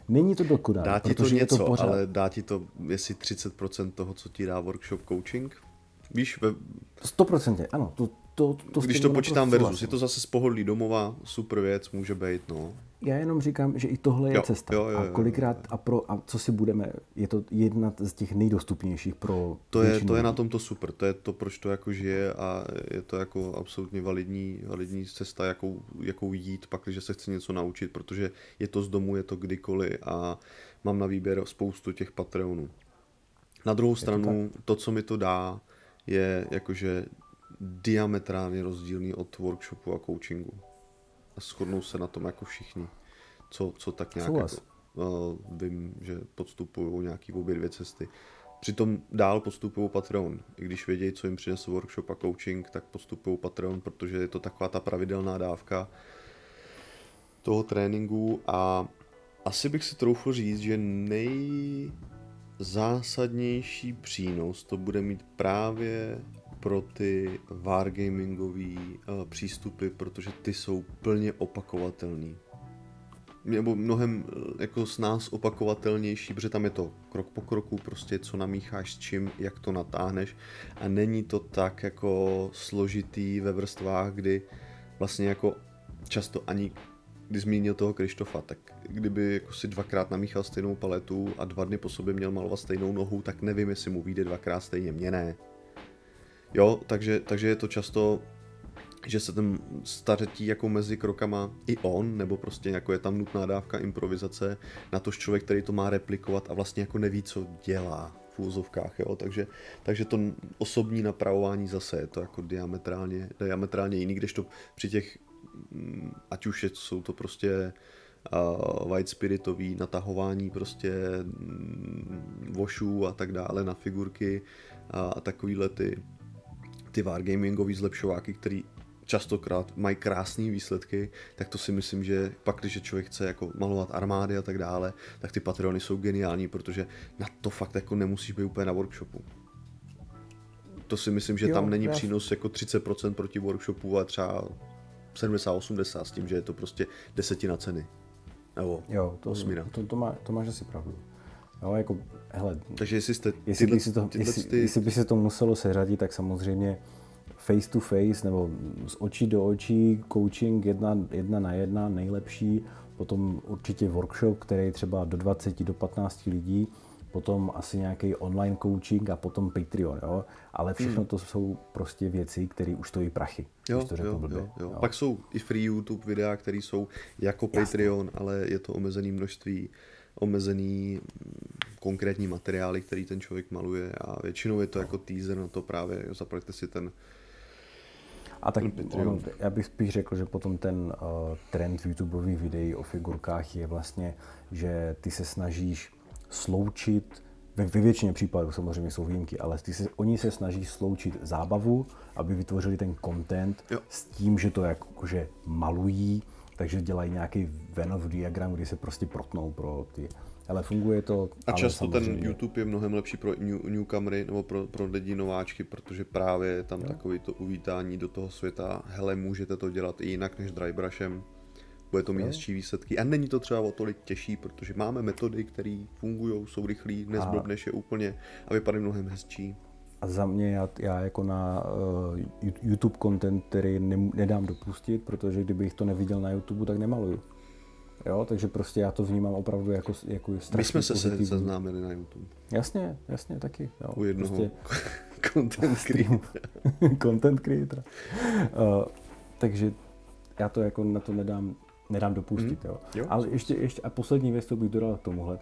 Není to dokonalé. Dá ti to něco, ale dá ti to, jestli 30% toho, co ti dá workshop coaching? Víš, 100%, ano. Když to počítám versus, je to zase z pohodlí domova, super věc, může být, no. Já jenom říkám, že i tohle je cesta. Jo, a kolikrát a co si budeme, je to jedna z těch nejdostupnějších pro to je na tom to super, to je to, proč to jako žije a je to jako absolutně validní cesta, jakou jít, pak, když se chci něco naučit, protože je to z domu, je to kdykoliv a mám na výběr spoustu těch Patreonů. Na druhou stranu, to, co mi to dá, je jakože diametrálně rozdílný od workshopu a coachingu. A shodnou se na tom jako všichni, co tak nějak jako, vím, že podstupují nějaký obě dvě cesty. Přitom dál podstupují Patreon. I když vědějí, co jim přinese workshop a coaching, tak podstupují Patreon, protože je to taková ta pravidelná dávka toho tréninku a asi bych si troufl říct, že nejzásadnější přínos to bude mít právě pro ty wargamingové přístupy, protože ty jsou plně opakovatelný. Nebo mnohem jako s nás opakovatelnější, protože tam je to krok po kroku, prostě co namícháš s čím, jak to natáhneš a není to tak jako složitý ve vrstvách, kdy vlastně jako často ani, když zmínil toho Krištofa, tak kdyby jako si dvakrát namíchal stejnou paletu a 2 dny po sobě měl malovat stejnou nohu, tak nevím, jestli mu vyjde dvakrát stejně, mně ne. Jo, takže je to často, že se ten ztratí jako mezi krokama i on, nebo prostě jako je tam nutná dávka improvizace na to člověk, který to má replikovat a vlastně jako neví, co dělá v úzovkách, jo, takže to osobní napravování zase je to jako diametrálně jiný, kdežto při těch, ať už jsou to prostě white spiritový natahování prostě vošů a tak dále na figurky a takovýhle ty wargamingový zlepšováky, který častokrát mají krásné výsledky, tak to si myslím, že pak, když člověk chce jako malovat armády a tak dále, tak ty Patreony jsou geniální, protože na to fakt jako nemusíš být úplně na workshopu. To si myslím, že tam není přínos jako 30% proti workshopu a třeba 70-80 s tím, že je to prostě 10 ceny. Nebo 8. To máš asi pravdu. Jo, jako, hele, takže jestli by se to muselo seřadit, tak samozřejmě face to face nebo z očí do očí, coaching 1 na 1 nejlepší, potom určitě workshop, který třeba do 20, do 15 lidí, potom asi nějaký online coaching a potom Patreon, jo? Ale všechno to jsou prostě věci, které už stojí prachy. Jo. Pak jsou i free YouTube videa, které jsou jako Patreon, ale je to omezené množství. omezený konkrétní materiály, který ten člověk maluje a většinou je to jako teaser na to právě, zaplaťte si ten a tak ono, já bych spíš řekl, že potom ten trend YouTubeových videí o figurkách je vlastně, že ty se snažíš sloučit, ve většině případů samozřejmě jsou výjimky, ale oni se snaží sloučit zábavu, aby vytvořili ten content s tím, že to jakože malují, takže dělají nějaký Venn diagram, kdy se prostě protnou pro ty. Ale funguje to. A často ten YouTube je mnohem lepší pro newcomery nebo pro lidi nováčky, protože právě je tam takový to uvítání do toho světa. Hele, můžete to dělat i jinak než drybrushem. Bude to mít hezčí výsledky. A není to třeba o tolik těžší, protože máme metody, které fungují, jsou rychlý, nezblbneš je úplně a vypadají mnohem hezčí. A za mě já jako na YouTube content, který nedám dopustit, protože kdybych to neviděl na YouTube, tak nemaluju. Jo, takže prostě já to vnímám opravdu jako strašně. My jsme se seznámili na YouTube. Jasně, taky. Jo. U jednoho prostě content creatora. Takže já to jako na to nedám dopustit. Jo. Ale ještě a poslední věc, co bych dodal k tomuhle,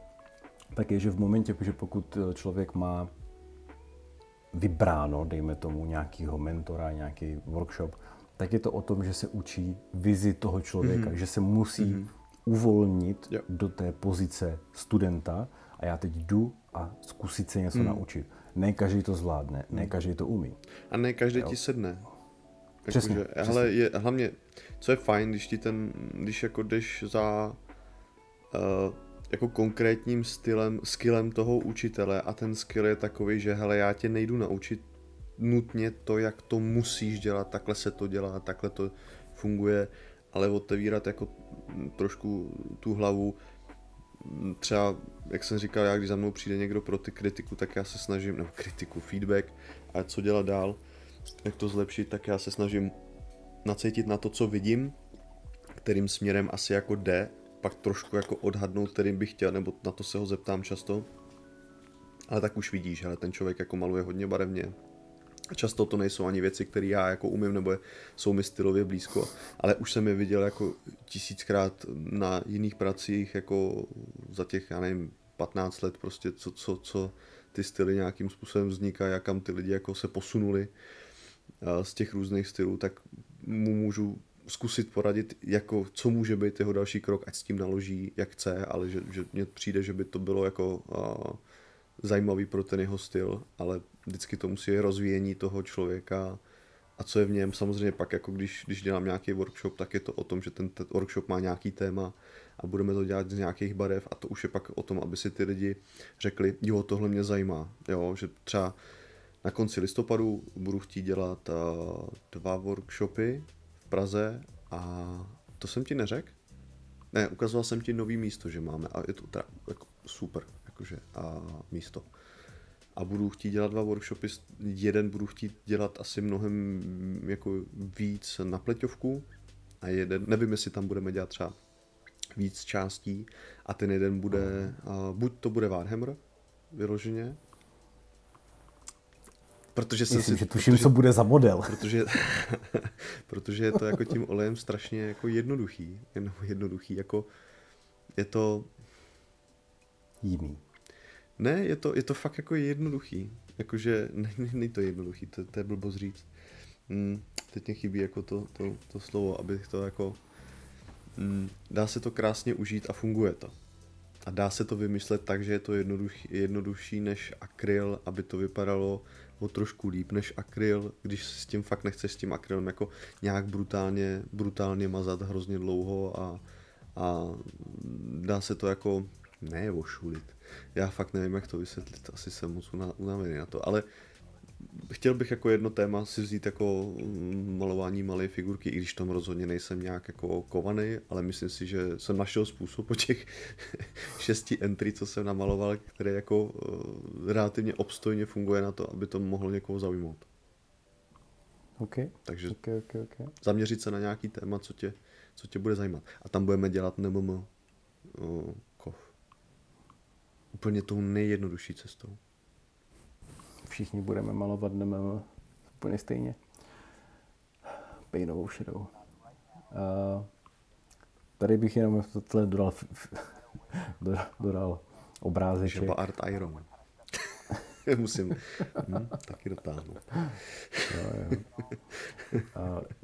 tak je, že v momentě, že pokud člověk má vybráno, dejme tomu, nějakýho mentora, nějaký workshop, tak je to o tom, že se učí vizi toho člověka, že se musí uvolnit do té pozice studenta a já teď jdu a zkusit se něco naučit. Ne každý to zvládne, ne každý to umí. A ne každý ti sedne. Přesně. Hele, hlavně, co je fajn, když jako jdeš za jako konkrétním skillem toho učitele a ten skill je takový, že hele, já tě nejdu naučit nutně to, jak to musíš dělat, takhle se to dělá, takhle to funguje, ale otevírat jako trošku tu hlavu. Třeba, jak jsem říkal, já když za mnou přijde někdo pro ty kritiku, tak já se snažím, nebo kritiku, feedback a co dělat dál, jak to zlepšit, tak já se snažím nacítit na to, co vidím, kterým směrem asi jako jde, pak trošku jako odhadnout, kterým bych chtěl, nebo na to se ho zeptám často. Ale tak už vidíš, ale ten člověk jako maluje hodně barevně. A často to nejsou ani věci, které já jako umím, nebo jsou mi stylově blízko, ale už jsem je viděl jako 1000krát na jiných pracích, jako za těch, já nevím, 15 let prostě, co ty styly nějakým způsobem vznikají a kam ty lidi jako se posunuli z těch různých stylů, tak mu můžu zkusit poradit, jako co může být jeho další krok, ať s tím naloží, jak chce, ale že mně přijde, že by to bylo jako zajímavý pro ten jeho styl, ale vždycky to musí být rozvíjení toho člověka a co je v něm. Samozřejmě pak, jako když dělám nějaký workshop, tak je to o tom, že ten workshop má nějaký téma a budeme to dělat z nějakých barev a to už je pak o tom, aby si ty lidi řekli, jo, tohle mě zajímá, jo, že třeba na konci listopadu budu chtít dělat 2 workshopy v Praze a to jsem ti neřekl? Ne, ukazoval jsem ti nový místo, že máme a je to teda jako super jakože, a místo. A budu chtít dělat 2 workshopy, jeden budu chtít dělat asi mnohem jako víc na pleťovku a jeden, nevím, jestli tam budeme dělat třeba víc částí a ten jeden bude, buď to bude Warhammer vyloženě, Myslím, že tuším, co bude za model. Protože je to jako tím olejem strašně jako jednoduchý, jako je to jiný. Ne, je to fakt jako jednoduchý, jakože není to jednoduchý, to je blbost říct. Teď mě chybí jako to slovo, abych to jako dá se to krásně užít a funguje to. A dá se to vymyslet tak, že je to jednodušší než akryl, aby to vypadalo o trošku líp než akryl, když s tím fakt nechceš s tím akrylem jako nějak brutálně mazat hrozně dlouho a dá se to jako ne ošulit. Já fakt nevím, jak to vysvětlit, asi jsem moc unavený na to, ale chtěl bych jako jedno téma si vzít jako malování malé figurky, i když tam rozhodně nejsem nějak jako kovaný, ale myslím si, že jsem našel způsob po těch 6 entry, co jsem namaloval, které jako relativně obstojně funguje na to, aby to mohlo někoho zaujmout. Okay. Takže okay. Zaměřit se na nějaký téma, co tě bude zajímat. A tam budeme dělat kov. Úplně tou nejjednodušší cestou. Všichni budeme malovat úplně stejně. Pejnovou šedou. Tady bych jenom tohle dodal dodal obrázeček. Žaba Art Iron. Musím taky dotáhnout. Jo.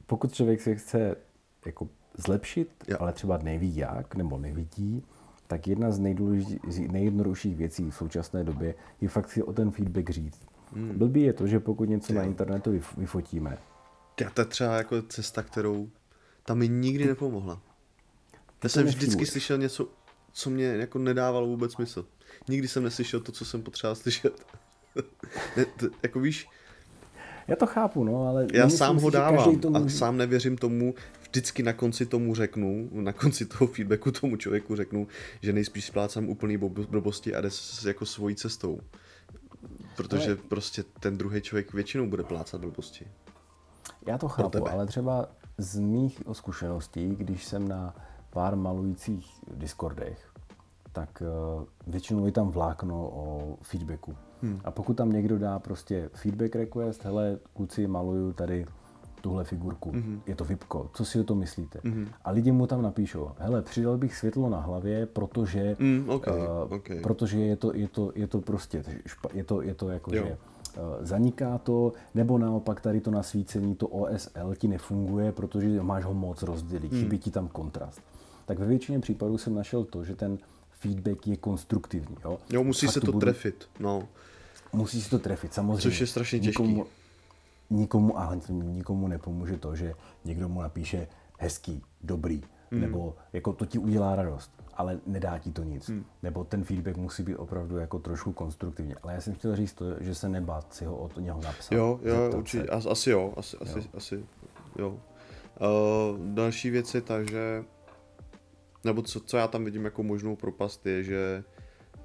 Pokud člověk se chce jako zlepšit, ale třeba neví jak, nebo nevidí, tak jedna z nejjednodušších věcí v současné době je fakt si o ten feedback říct. Blbý je to, že pokud něco na internetu vyfotíme. To je třeba jako cesta, kterou tam mi nikdy nepomohla. Já jsem vždycky slyšel něco, co mě jako nedávalo vůbec smysl. Nikdy jsem neslyšel to, co jsem potřeboval slyšet. Jako víš, já to chápu, no, ale... Já sám ho dávám a sám nevěřím tomu, vždycky na konci tomu řeknu, na konci toho feedbacku tomu člověku řeknu, že nejspíš splácám úplný blbosti a jde jako svojí cestou. Protože prostě ten druhý člověk většinou bude plácat blbosti. Já to chápu, ale třeba z mých zkušeností, když jsem na pár malujících Discordech, tak většinou je tam vlákno o feedbacku. A pokud tam někdo dá prostě feedback request, hele, kluci, maluju tady tuhle figurku, je to Vipko, co si o to myslíte? A lidi mu tam napíšou, hele, přidal bych světlo na hlavě, protože, protože je to prostě, je to jako, že zaniká to, nebo naopak tady to nasvícení, to OSL ti nefunguje, protože máš ho moc rozdělit, chybí ti tam kontrast. Tak ve většině případů jsem našel to, že ten feedback je konstruktivní. Jo, musí se to trefit. No. Musí se to trefit, samozřejmě. Což je strašně těžký. Nikomu nepomůže to, že někdo mu napíše hezký, dobrý, nebo jako to ti udělá radost, ale nedá ti to nic. Nebo ten feedback musí být opravdu jako trošku konstruktivní. Ale já jsem chtěl říct to, že se nebát si ho od něho napsat. Jo, určitě. Asi jo. Další věc je ta, že nebo co já tam vidím jako možnou propast je, že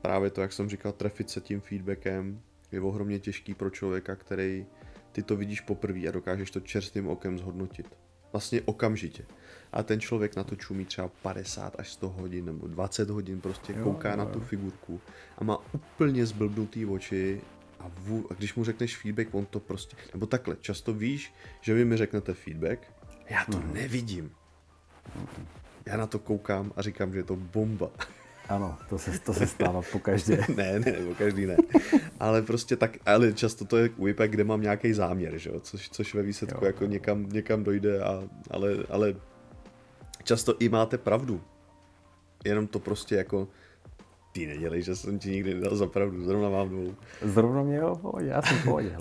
právě to, jak jsem říkal, trefit se tím feedbackem je ohromně těžký pro člověka, který ty to vidíš poprvé a dokážeš to čerstvým okem zhodnotit. Vlastně okamžitě. A ten člověk na to čumí třeba 50 až 100 hodin nebo 20 hodin, prostě kouká na tu figurku a má úplně zblbnutý oči a když mu řekneš feedback, on to prostě, nebo takhle, často víš, že vy mi řeknete feedback, já to nevidím. Já na to koukám a říkám, že je to bomba. Ano, to se stává pokaždé. ne, pokaždý ne. Ale prostě tak, ale často to je whipek, kde mám nějaký záměr, že jo? Což ve výsledku jako někam dojde, ale často i máte pravdu. Jenom to prostě jako ty nedělej, že jsem ti nikdy nedal za pravdu, zrovna mám dvou. Zrovna mě já jsem pohodě.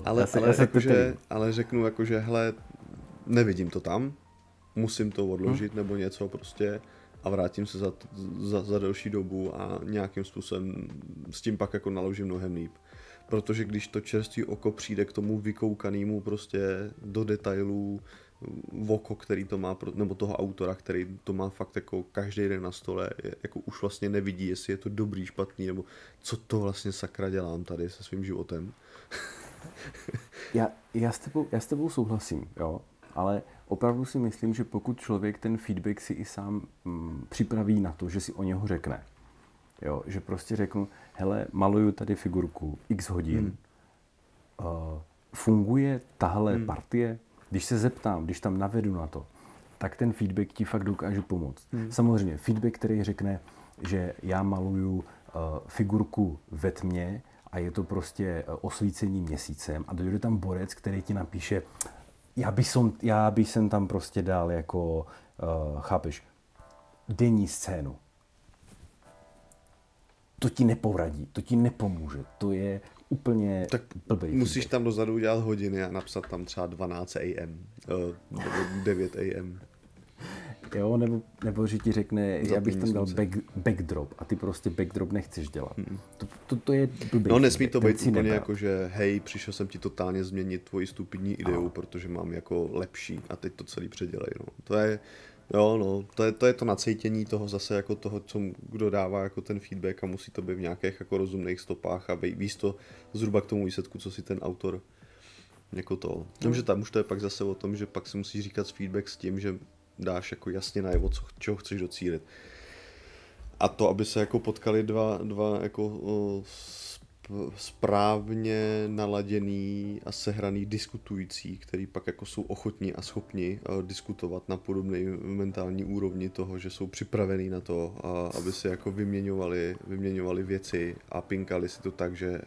Ale řeknu jakože, hele, nevidím to tam, musím to odložit nebo něco prostě a vrátím se za delší dobu a nějakým způsobem s tím pak jako naložím mnohem líp. Protože když to čerstvý oko přijde k tomu vykoukanému prostě do detailů oko, který to má, nebo toho autora, který to má fakt jako každý den na stole, jako už vlastně nevidí, jestli je to dobrý, špatný, nebo co to vlastně sakra dělám tady se svým životem. Já s tebou souhlasím, jo, ale opravdu si myslím, že pokud člověk ten feedback si i sám připraví na to, že si o něho řekne, jo, že prostě řeknu, hele, maluju tady figurku x hodin, funguje tahle partie, když se zeptám, když tam navedu na to, tak ten feedback ti fakt dokáže pomoct. Samozřejmě feedback, který řekne, že já maluju figurku ve tmě a je to prostě osvícení měsícem a dojde tam borec, který ti napíše, já bych sem tam prostě dal jako, chápeš, denní scénu. To ti neporadí, to ti nepomůže, to je úplně tak blbej. Musíš tam dozadu udělat hodiny a napsat tam třeba 12 AM, nebo 9 AM. Jo, nebo že ti řekne, já bych tam dal backdrop a ty prostě backdrop nechceš dělat. To je blbý. No nesmí to být úplně jako, že hej, přišel jsem ti totálně změnit tvoji stupidní ideu, protože mám jako lepší a teď to celý předělej. No. To je to nacejtění toho zase jako toho, kdo dává jako ten feedback a musí to být v nějakých jako rozumných stopách a víc to zhruba k tomu výsledku, co si ten autor jako to. Že tam už to je pak zase o tom, že pak si musí říkat feedback s tím, že dáš jako jasně najevo, čeho chceš docílit. A to, aby se jako potkali dva jako správně naladěný a sehraný diskutující, který pak jako jsou ochotní a schopni diskutovat na podobné mentální úrovni toho, že jsou připravený na to, aby si jako vyměňovali věci a pinkali si to tak, že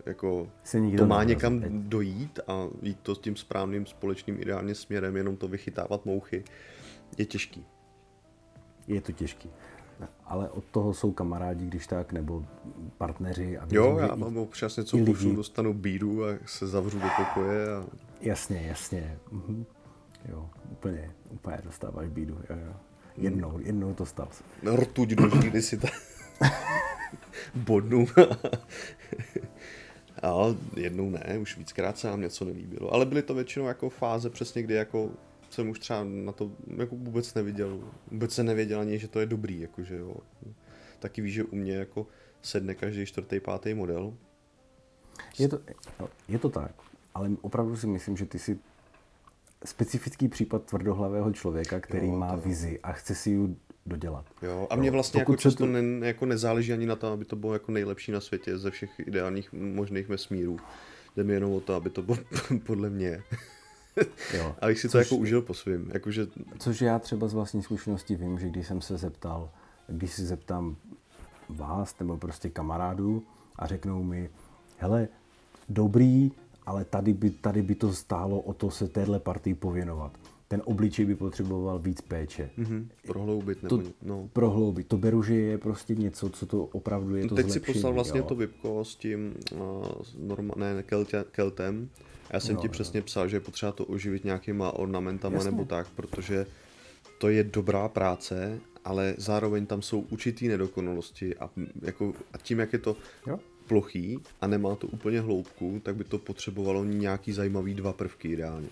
jako to má někam dojít a jít to s tím správným společným ideálně směrem, jenom to vychytávat mouchy, je těžký. Je to těžký. Ale od toho jsou kamarádi, když tak, nebo partneři. A jo, já mám občas něco pošlu, dostanu bídu a se zavřu do pokoje. A... Jasně. Mhm. Jo, úplně dostáváš bídu. Jo. Jednou to stalo. Rtuť do žíly si ta... bodnu. Ale jednou ne, už víckrát se nám něco nelíbilo. Ale byly to většinou jako fáze přesně, kdy jako jsem už třeba na to jako vůbec neviděl. Vůbec se nevěděl ani, že to je dobrý. Jakože, jo. Taky víš, že u mě jako sedne každý 4., 5. model. Je to tak, ale opravdu si myslím, že ty jsi specifický případ tvrdohlavého člověka, který má vizi a chce si ji dodělat. Jo, a mně vlastně jako často jako nezáleží ani na tom, aby to bylo jako nejlepší na světě ze všech ideálních možných vesmírů. Jde mi jenom o to, aby to bylo podle mě. Jo. Abych si to jako užil po svým. Jakože... Což já třeba z vlastní zkušenosti vím, že když si zeptám vás nebo prostě kamarádů a řeknou mi, hele, dobrý, ale tady by to stálo o to se téhle partii pověnovat. Ten obličej by potřeboval víc péče. Prohloubit. Prohloubit. To beru, že je prostě něco, co to opravdu je to teď zlepšení. Teď si poslal vlastně to vipko s tím keltem. Já jsem ti přesně psal, že je potřeba to oživit nějakýma ornamentama nebo tak, protože to je dobrá práce, ale zároveň tam jsou určitý nedokonalosti a tím, jak je to plochý a nemá to úplně hloubku, tak by to potřebovalo nějaký zajímavý 2 prvky ideálně.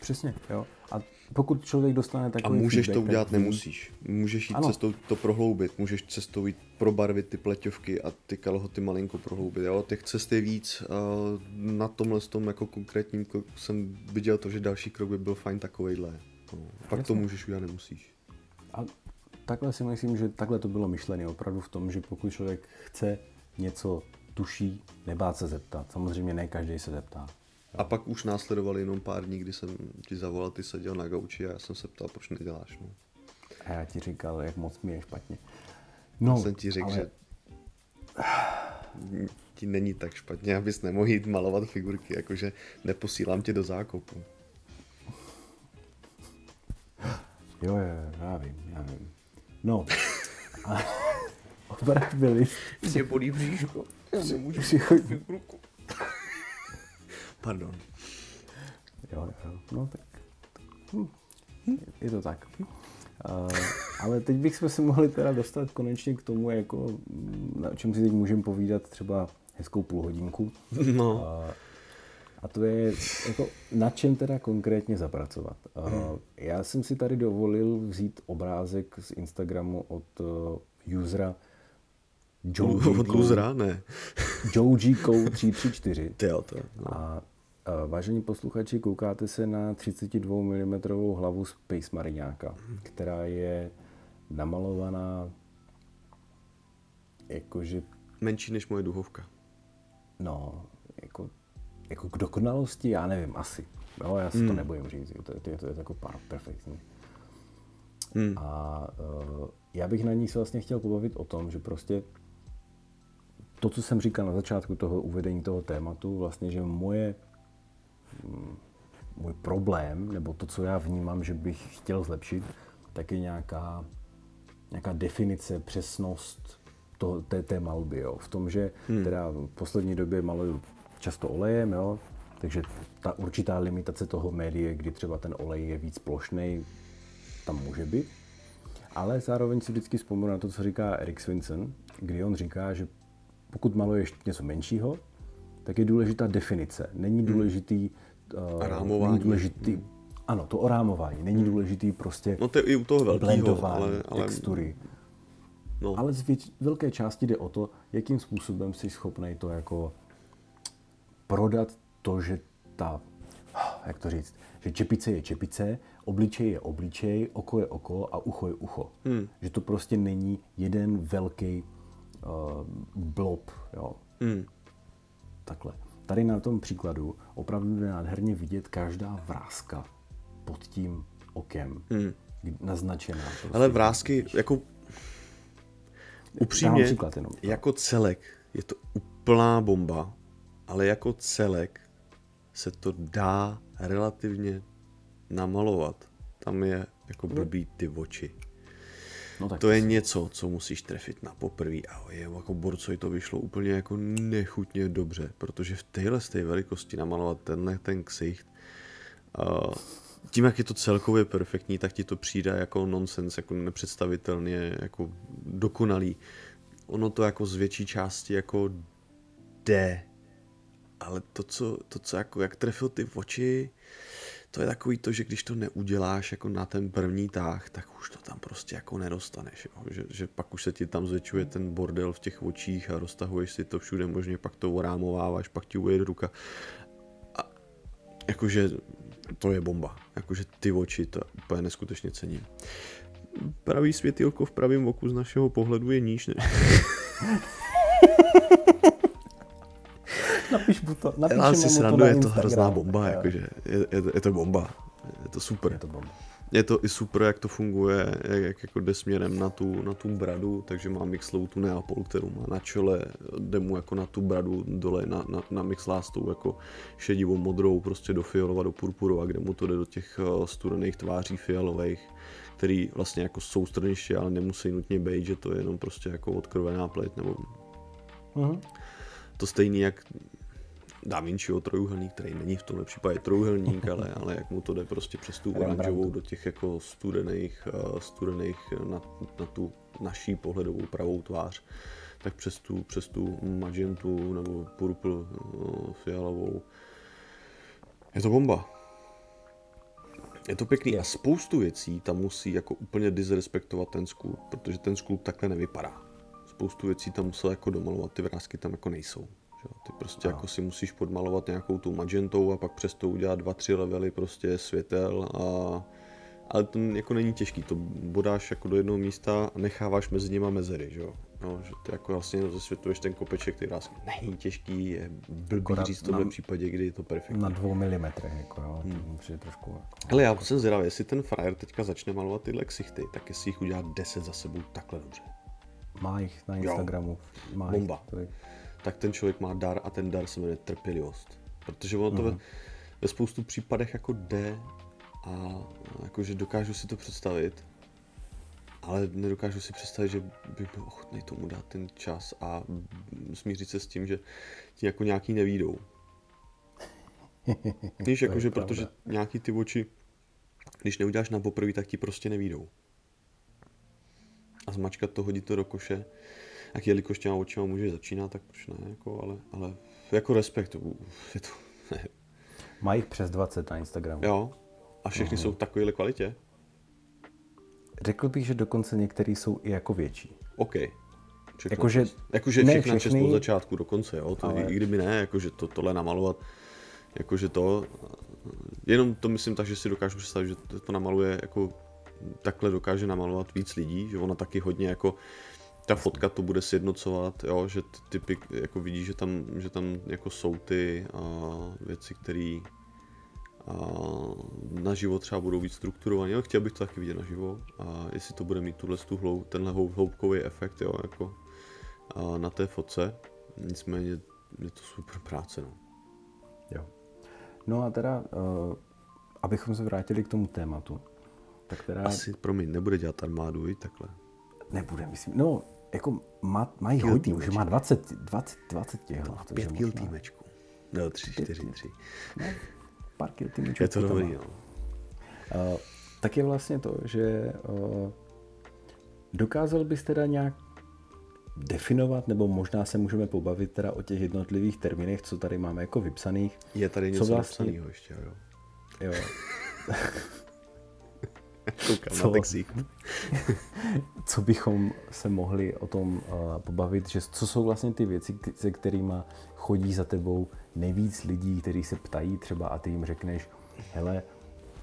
Přesně, jo. A pokud člověk dostane takový a můžeš feedback, to udělat, nemusíš. Můžeš jít cestou to prohloubit, můžeš cestou jít probarvit ty pleťovky a ty kalhoty malinko prohloubit. Jo? Těch cest je víc. Na tomhle tom jako konkrétním jsem viděl to, že další krok by byl fajn takovejhle. Pak to můžeš udělat, nemusíš. A takhle si myslím, že takhle to bylo myšlené opravdu v tom, že pokud člověk chce něco tuší, nebát se zeptat. Samozřejmě ne každý se zeptá. A pak už následovali jenom pár dní, kdy jsem ti zavolal, ty seděl na gauči a já jsem se ptal, proč neděláš. No. A já ti říkal, jak moc mi je špatně. No, já jsem ti řekl, že ti není tak špatně, abys nemohl jít malovat figurky, jakože neposílám tě do zákopu. Jo, já vím. No. Obrat byli. Mě bolí bříško. Já nemůžu chodit figurku. Pardon. Jo, no tak. Je to tak. Ale teď bychom se mohli teda dostat konečně k tomu, jako, o čem si teď můžeme povídat třeba hezkou půlhodinku. No. A to je, jako, na čem teda konkrétně zapracovat. Já jsem si tady dovolil vzít obrázek z Instagramu od usera JojiCo334. A vážení posluchači, koukáte se na 32 mm hlavu Space Mariňáka, která je namalovaná jakože... menší než moje duhovka. No, jako k dokonalosti, já nevím, asi. Jo, já si to nebojím říct, to je jako perfektní. A já bych na ní se vlastně chtěl pobavit o tom, že prostě to, co jsem říkal na začátku toho uvedení toho tématu, vlastně, že můj problém, nebo to, co já vnímám, že bych chtěl zlepšit, tak je nějaká definice, přesnost té malby. Jo. V tom, že teda v poslední době maluju často olejem, jo, takže ta určitá limitace toho média, kdy třeba ten olej je víc plošnej, tam může být. Ale zároveň si vždycky vzpomenu na to, co říká Erik Svinson, kdy on říká, že pokud maluješ něco menšího, tak je důležitá definice. Není důležitý rámování. Není důležitý, ano, to orámování. Není důležitý prostě no to je i u toho velkého, ale textury. No. Ale z velké části jde o to, jakým způsobem jsi schopnej to jako prodat to, že jak to říct, že čepice je čepice, obličej je obličej, oko je oko a ucho je ucho. Že to prostě není jeden velký blob, jo. takhle. Tady na tom příkladu opravdu jde nádherně vidět každá vrázka pod tím okem. Naznačená. Prostě. Ale vrásky, jako upřímně, příklad jenom. jako celek je to úplná bomba, ale jako celek se to dá relativně namalovat. Tam je jako blbý ty oči. No, tak to je něco, co musíš trefit na poprví a jako borcovi to vyšlo úplně jako nechutně dobře, protože v téhle velikosti namalovat ten ksicht, tím, jak je to celkově perfektní, tak ti to přijde jako nonsens, jako nepředstavitelně jako dokonalý. Ono to jako z větší části jako jde, ale to, co jako jak trefil ty oči, to je takový to, že když to neuděláš jako na ten první tah, tak už to tam prostě jako nedostaneš. Jo? Že pak už se ti tam zvětšuje ten bordel v těch očích a roztahuješ si to všude možně, pak to orámováváš, pak ti ujede ruka. A jakože to je bomba. Jakože ty oči to úplně neskutečně cením. Pravý světýlko v pravém oku z našeho pohledu je níž, ne? Napíšeme mu to je to hrozná bomba, jakože je to bomba, je to super. Je to bomba. Je to i super, jak to funguje, jak jako jde směrem na tu bradu, takže má mixlou tu Neapol, kterou má na čele, jde mu jako na tu bradu dole na mixlá s tou jako šedivou modrou, prostě do fialova, do purpurova, kde mu to jde do těch studených tváří fialových, který vlastně jako jsou strniště, ale nemusí nutně být, že to je jenom prostě jako odkrvená pleť, nebo to stejný jak Da Vinciho trojuhelník, který není v tomhle případě trojuhelník, ale jak mu to jde prostě přes tu oranžovou do těch jako studených na tu naší pohledovou pravou tvář, tak přes tu magentu nebo purple fialovou. Je to bomba. Je to pěkný a spoustu věcí tam musí jako úplně disrespektovat ten sculpt, protože ten sculpt takhle nevypadá. Spoustu věcí tam musel jako domalovat, ty vrásky tam jako nejsou. Ty prostě jako si musíš podmalovat nějakou tu magentou a pak přes to udělat 2-3 levely prostě světel ale to jako není těžký, to bodáš jako do jednoho místa a necháváš mezi nima mezery, že jo. No, že ty jako vlastně zesvětluješ ten kopeček, který vlastně není těžký, je blbý říct v tomhle případě, kdy je to perfektní. Na 2 mm, jako jo, to trošku. Ale já jsem zvědavý, jestli ten frajer teďka začne malovat tyhle ksichty, tak jestli jich udělá 10 za sebou takhle dobře. Má jich na Instagramu. Má bomba. Tak ten člověk má dar a ten dar se jmenuje trpělivost. Protože ono to ve spoustu případech jako jde a jakože dokážu si to představit, ale nedokážu si představit, že bych byl ochotný tomu dát ten čas a smířit se s tím, že ti jako nějaký nevídou. Víš, jakože protože nějaký ty oči, když neuděláš na poprvé, tak ti prostě nevídou. A zmačkat to, hodit to do koše, a jelikož těma očima můžeš začínat, tak proč ne, jako, ale jako respekt, je to, ne. Má jich přes 20 na Instagramu. Jo, a všechny jsou v takovéhle kvalitě? Řekl bych, že dokonce některý jsou i jako větší. OK. Jakože všechna čest od začátku do konce, jo, to ale... i kdyby ne, jakože tohle namalovat, jakože to, jenom to myslím tak, že si dokážu představit, že to namaluje, jako takhle dokáže namalovat víc lidí, že ona taky hodně jako ta fotka to bude sjednocovat, jo, že typy jako vidí, že tam jako jsou ty věci, které naživo třeba budou víc strukturované. Jo, chtěl bych to taky vidět naživo a jestli to bude mít tenhle hloubkový efekt, jo, jako na té fotce. Nicméně je to super práce, no. Jo. No a teda, abychom se vrátili k tomu tématu, tak teda... Asi, nebude dělat armádu, i takhle. Nebude, myslím. No, jako mají hodně, už má 20 těchto. 5 kill týmečků. No, 3. No, pár kill týmečků. Je to dobrý, no. Tak je vlastně to, že dokázal bys teda nějak definovat, nebo možná se můžeme pobavit teda o těch jednotlivých termínech, co tady máme jako vypsaných. Je tady něco vlastně... napsanýho ještě, jo. Jo. Co bychom se mohli o tom pobavit, že co jsou vlastně ty věci, se kterými chodí za tebou nejvíc lidí, kteří se ptají třeba a ty jim řekneš, hele,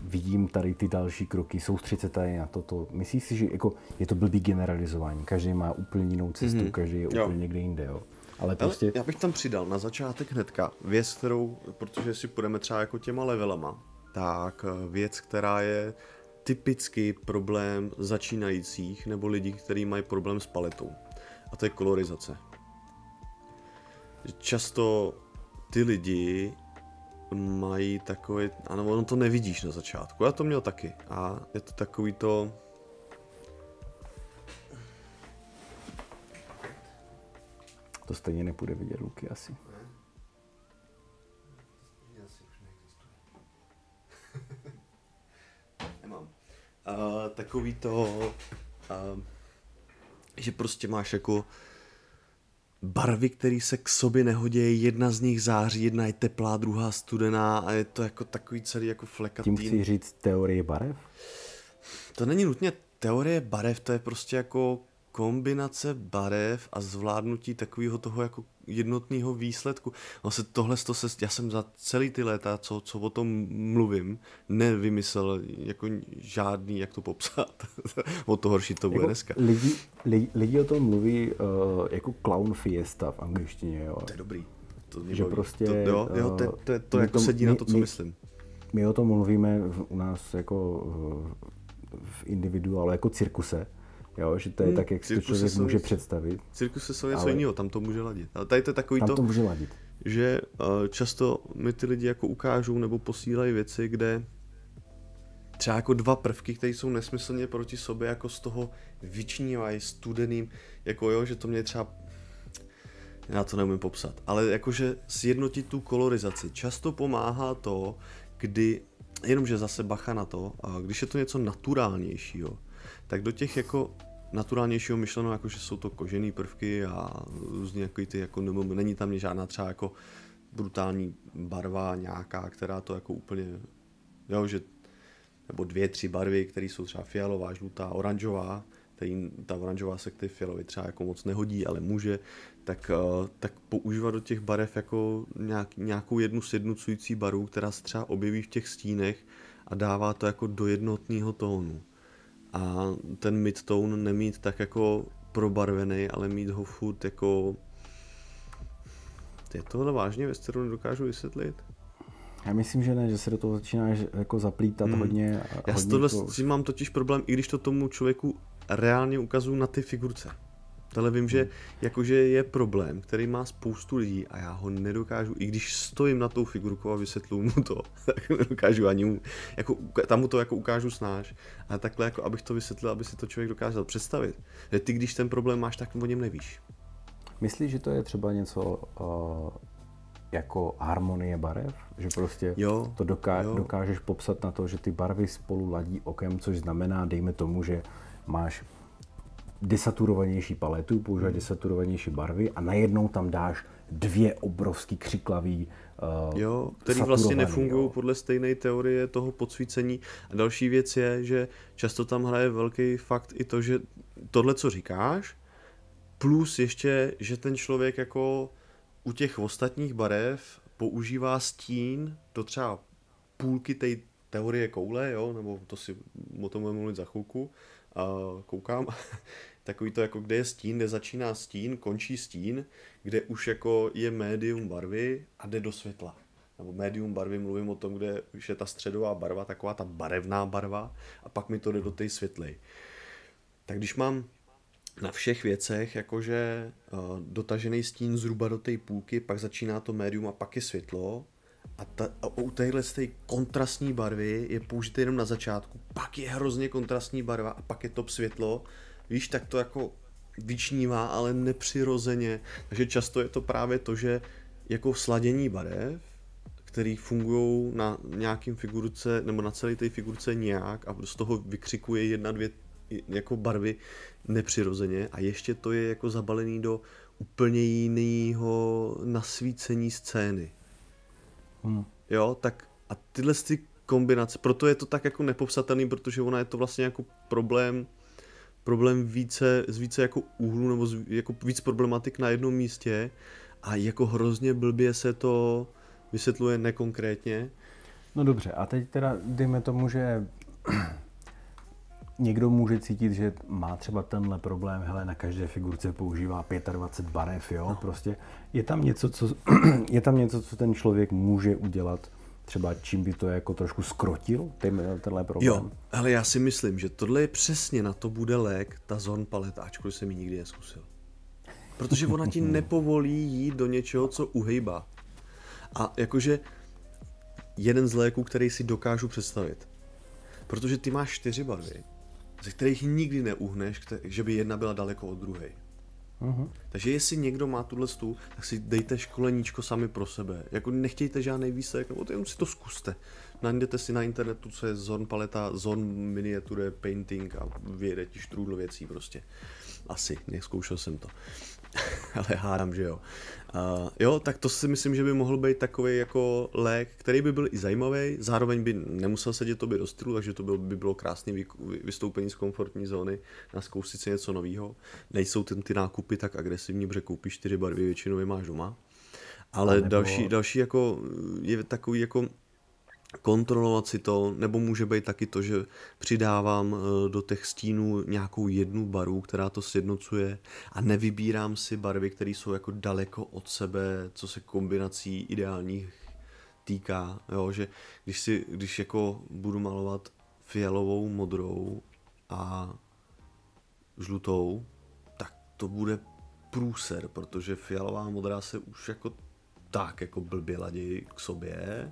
vidím tady ty další kroky, soustřed se tady na toto. Myslíš si, že jako je to blbý generalizování, každý má úplně jinou cestu, každý je úplně někde jinde, jo? Ale prostě... Já bych tam přidal na začátek hnedka věc, kterou, protože si půjdeme třeba jako těma levelama, tak věc, která je typický problém začínajících nebo lidí, kteří mají problém s paletou. A to je kolorizace. Často ty lidi mají takové, ano, ono to nevidíš na začátku, já to měl taky a je to takový to... To stejně nepůjde vidět, Luky, asi. Nemám. Takový to, že prostě máš jako barvy, které se k sobě nehodí, jedna z nich září, jedna je teplá, druhá studená a je to jako takový celý jako flekatý. Tím chci říct teorie barev? To není nutně teorie barev, to je prostě jako kombinace barev a zvládnutí takového toho jako jednotného výsledku. Vlastně já jsem za celý ty léta, co o tom mluvím, nevymyslel jako žádný, jak to popsat. O to horší to bude jako dneska. Lidi o tom mluví jako clown fiesta v angličtině, jo. To je dobrý. To že baví. Prostě... To jako sedí na to, co myslím. My o tom mluvíme u nás jako v individuálu, jako cirkuse. Jo, že to je tak, jak si to člověk může představit. Cirkusy jsou něco jiného, tam to může ladit. Ale tady to je takový tam to může ladit. Že často mi ty lidi jako ukážou nebo posílají věci, kde třeba jako dva prvky, které jsou nesmyslně proti sobě, jako z toho vyčnívají studeným, jako jo, že to mě třeba, já to neumím popsat, ale jakože sjednotit tu kolorizaci. Často pomáhá to, kdy, jenomže zase bacha na to, když je to něco naturálnějšího, tak do těch jako naturálnějšího myšleno, jako že jsou to kožený prvky a různě jako ty, jako není tam žádná třeba jako brutální barva nějaká, která to jako úplně, jo, že, nebo 2-3 barvy, které jsou třeba fialová, žlutá, oranžová, ta oranžová se k té fialové třeba jako moc nehodí, ale může, tak používat do těch barev jako nějakou jednu sjednocující barvu, která se třeba objeví v těch stínech a dává to jako do jednotného tónu. A ten midtone nemít tak jako probarvený, ale mít ho furt jako... Je tohle vážně věc, kterou nedokážu vysvětlit? Já myslím, že ne, že se do toho začínáš jako zaplítat hodně. Já s tohle s mám totiž problém, i když to tomu člověku reálně ukazuju na ty figurce. Tohle vím, že jakože je problém, který má spoustu lidí a já ho nedokážu, i když stojím na tou figurkou a vysvětluju mu to, tak nedokážu ani mu, jako, tam mu to jako ukážu snáš, ale takhle jako abych to vysvětlil, aby si to člověk dokázal představit. Že ty, když ten problém máš, tak o něm nevíš. Myslíš, že to je třeba něco jako harmonie barev? Že prostě to dokážeš popsat na to, že ty barvy spolu ladí okem, což znamená, dejme tomu, že máš desaturovanější paletu, používat desaturovanější barvy a najednou tam dáš 2 obrovský křiklavý který vlastně nefungují podle stejné teorie toho podsvícení. A další věc je, že často tam hraje velký fakt i to, že tohle, co říkáš, plus ještě, že ten člověk jako u těch ostatních barev používá stín do třeba půlky té teorie koule, jo, nebo to si o tom budeme mluvit za chvilku, koukám, takový to jako kde je stín, kde začíná stín, končí stín, kde už jako je médium barvy a jde do světla. Nebo médium barvy, mluvím o tom, kde už je ta středová barva, taková ta barevná barva a pak mi to jde do té světlej. Tak když mám na všech věcech jakože dotažený stín zhruba do té půlky, pak začíná to médium a pak je světlo, a u téhle kontrastní barvy je použité jenom na začátku, pak je hrozně kontrastní barva a pak je top světlo, víš, tak to jako vyčnívá, ale nepřirozeně. Takže často je to právě to, že jako sladění barev, který fungují na nějakým figurce, nebo na celé té figurce nějak a z toho vykřikuje 1-2 jako barvy nepřirozeně a ještě to je jako zabalený do úplně jiného nasvícení scény. Jo, tak a tyhle ty kombinace, proto je to tak jako nepopsatelný, protože ona je to vlastně jako problém z více jako úhlu nebo jako víc problematik na jednom místě a jako hrozně blbě se to vysvětluje nekonkrétně. No dobře, a teď teda dejme tomu, že někdo může cítit, že má třeba tenhle problém, hele, na každé figurce používá 25 barev, jo, no. Prostě je tam něco, co ten člověk může udělat, třeba čím by to jako trošku skrotil, tenhle problém. Jo, ale já si myslím, že tohle je přesně na to bude lék, ta Zorn paleta, ačkoliv jsem ji nikdy neskusil. Protože ona ti nepovolí jít do něčeho, co uhejbá. A jakože jeden z léků, který si dokážu představit. Protože ty máš 4 barvy, ze kterých nikdy neuhneš, že by jedna byla daleko od druhé. Uh-huh. Takže jestli někdo má tuhle stůl, tak si dejte školeníčko sami pro sebe. Jako nechtějte žádný výsledek, nebo jenom si to zkuste. Najdete si na internetu, co je Zorn paleta, Zorn miniature painting a vyjede ti štrůdl věcí prostě. Asi, nezkoušel jsem to. Ale hádám, že jo. Jo, tak to si myslím, že by mohl být takový jako lék, který by byl i zajímavý, zároveň by nemusel sedět tobě do stylu, takže to by bylo krásné vystoupení z komfortní zóny, na zkoušet si něco nového. Nejsou ty nákupy tak agresivní, protože koupíš 4 barvy, většinou je máš doma. Ale nebo... další jako je takový jako kontrolovat si to, nebo může být taky to, že přidávám do těch stínů nějakou jednu barvu, která to sjednocuje a nevybírám si barvy, které jsou jako daleko od sebe, co se kombinací ideálních týká, jo, že když jako budu malovat fialovou, modrou a žlutou, tak to bude průser, protože fialová a modrá se už jako tak jako blbě ladějí k sobě.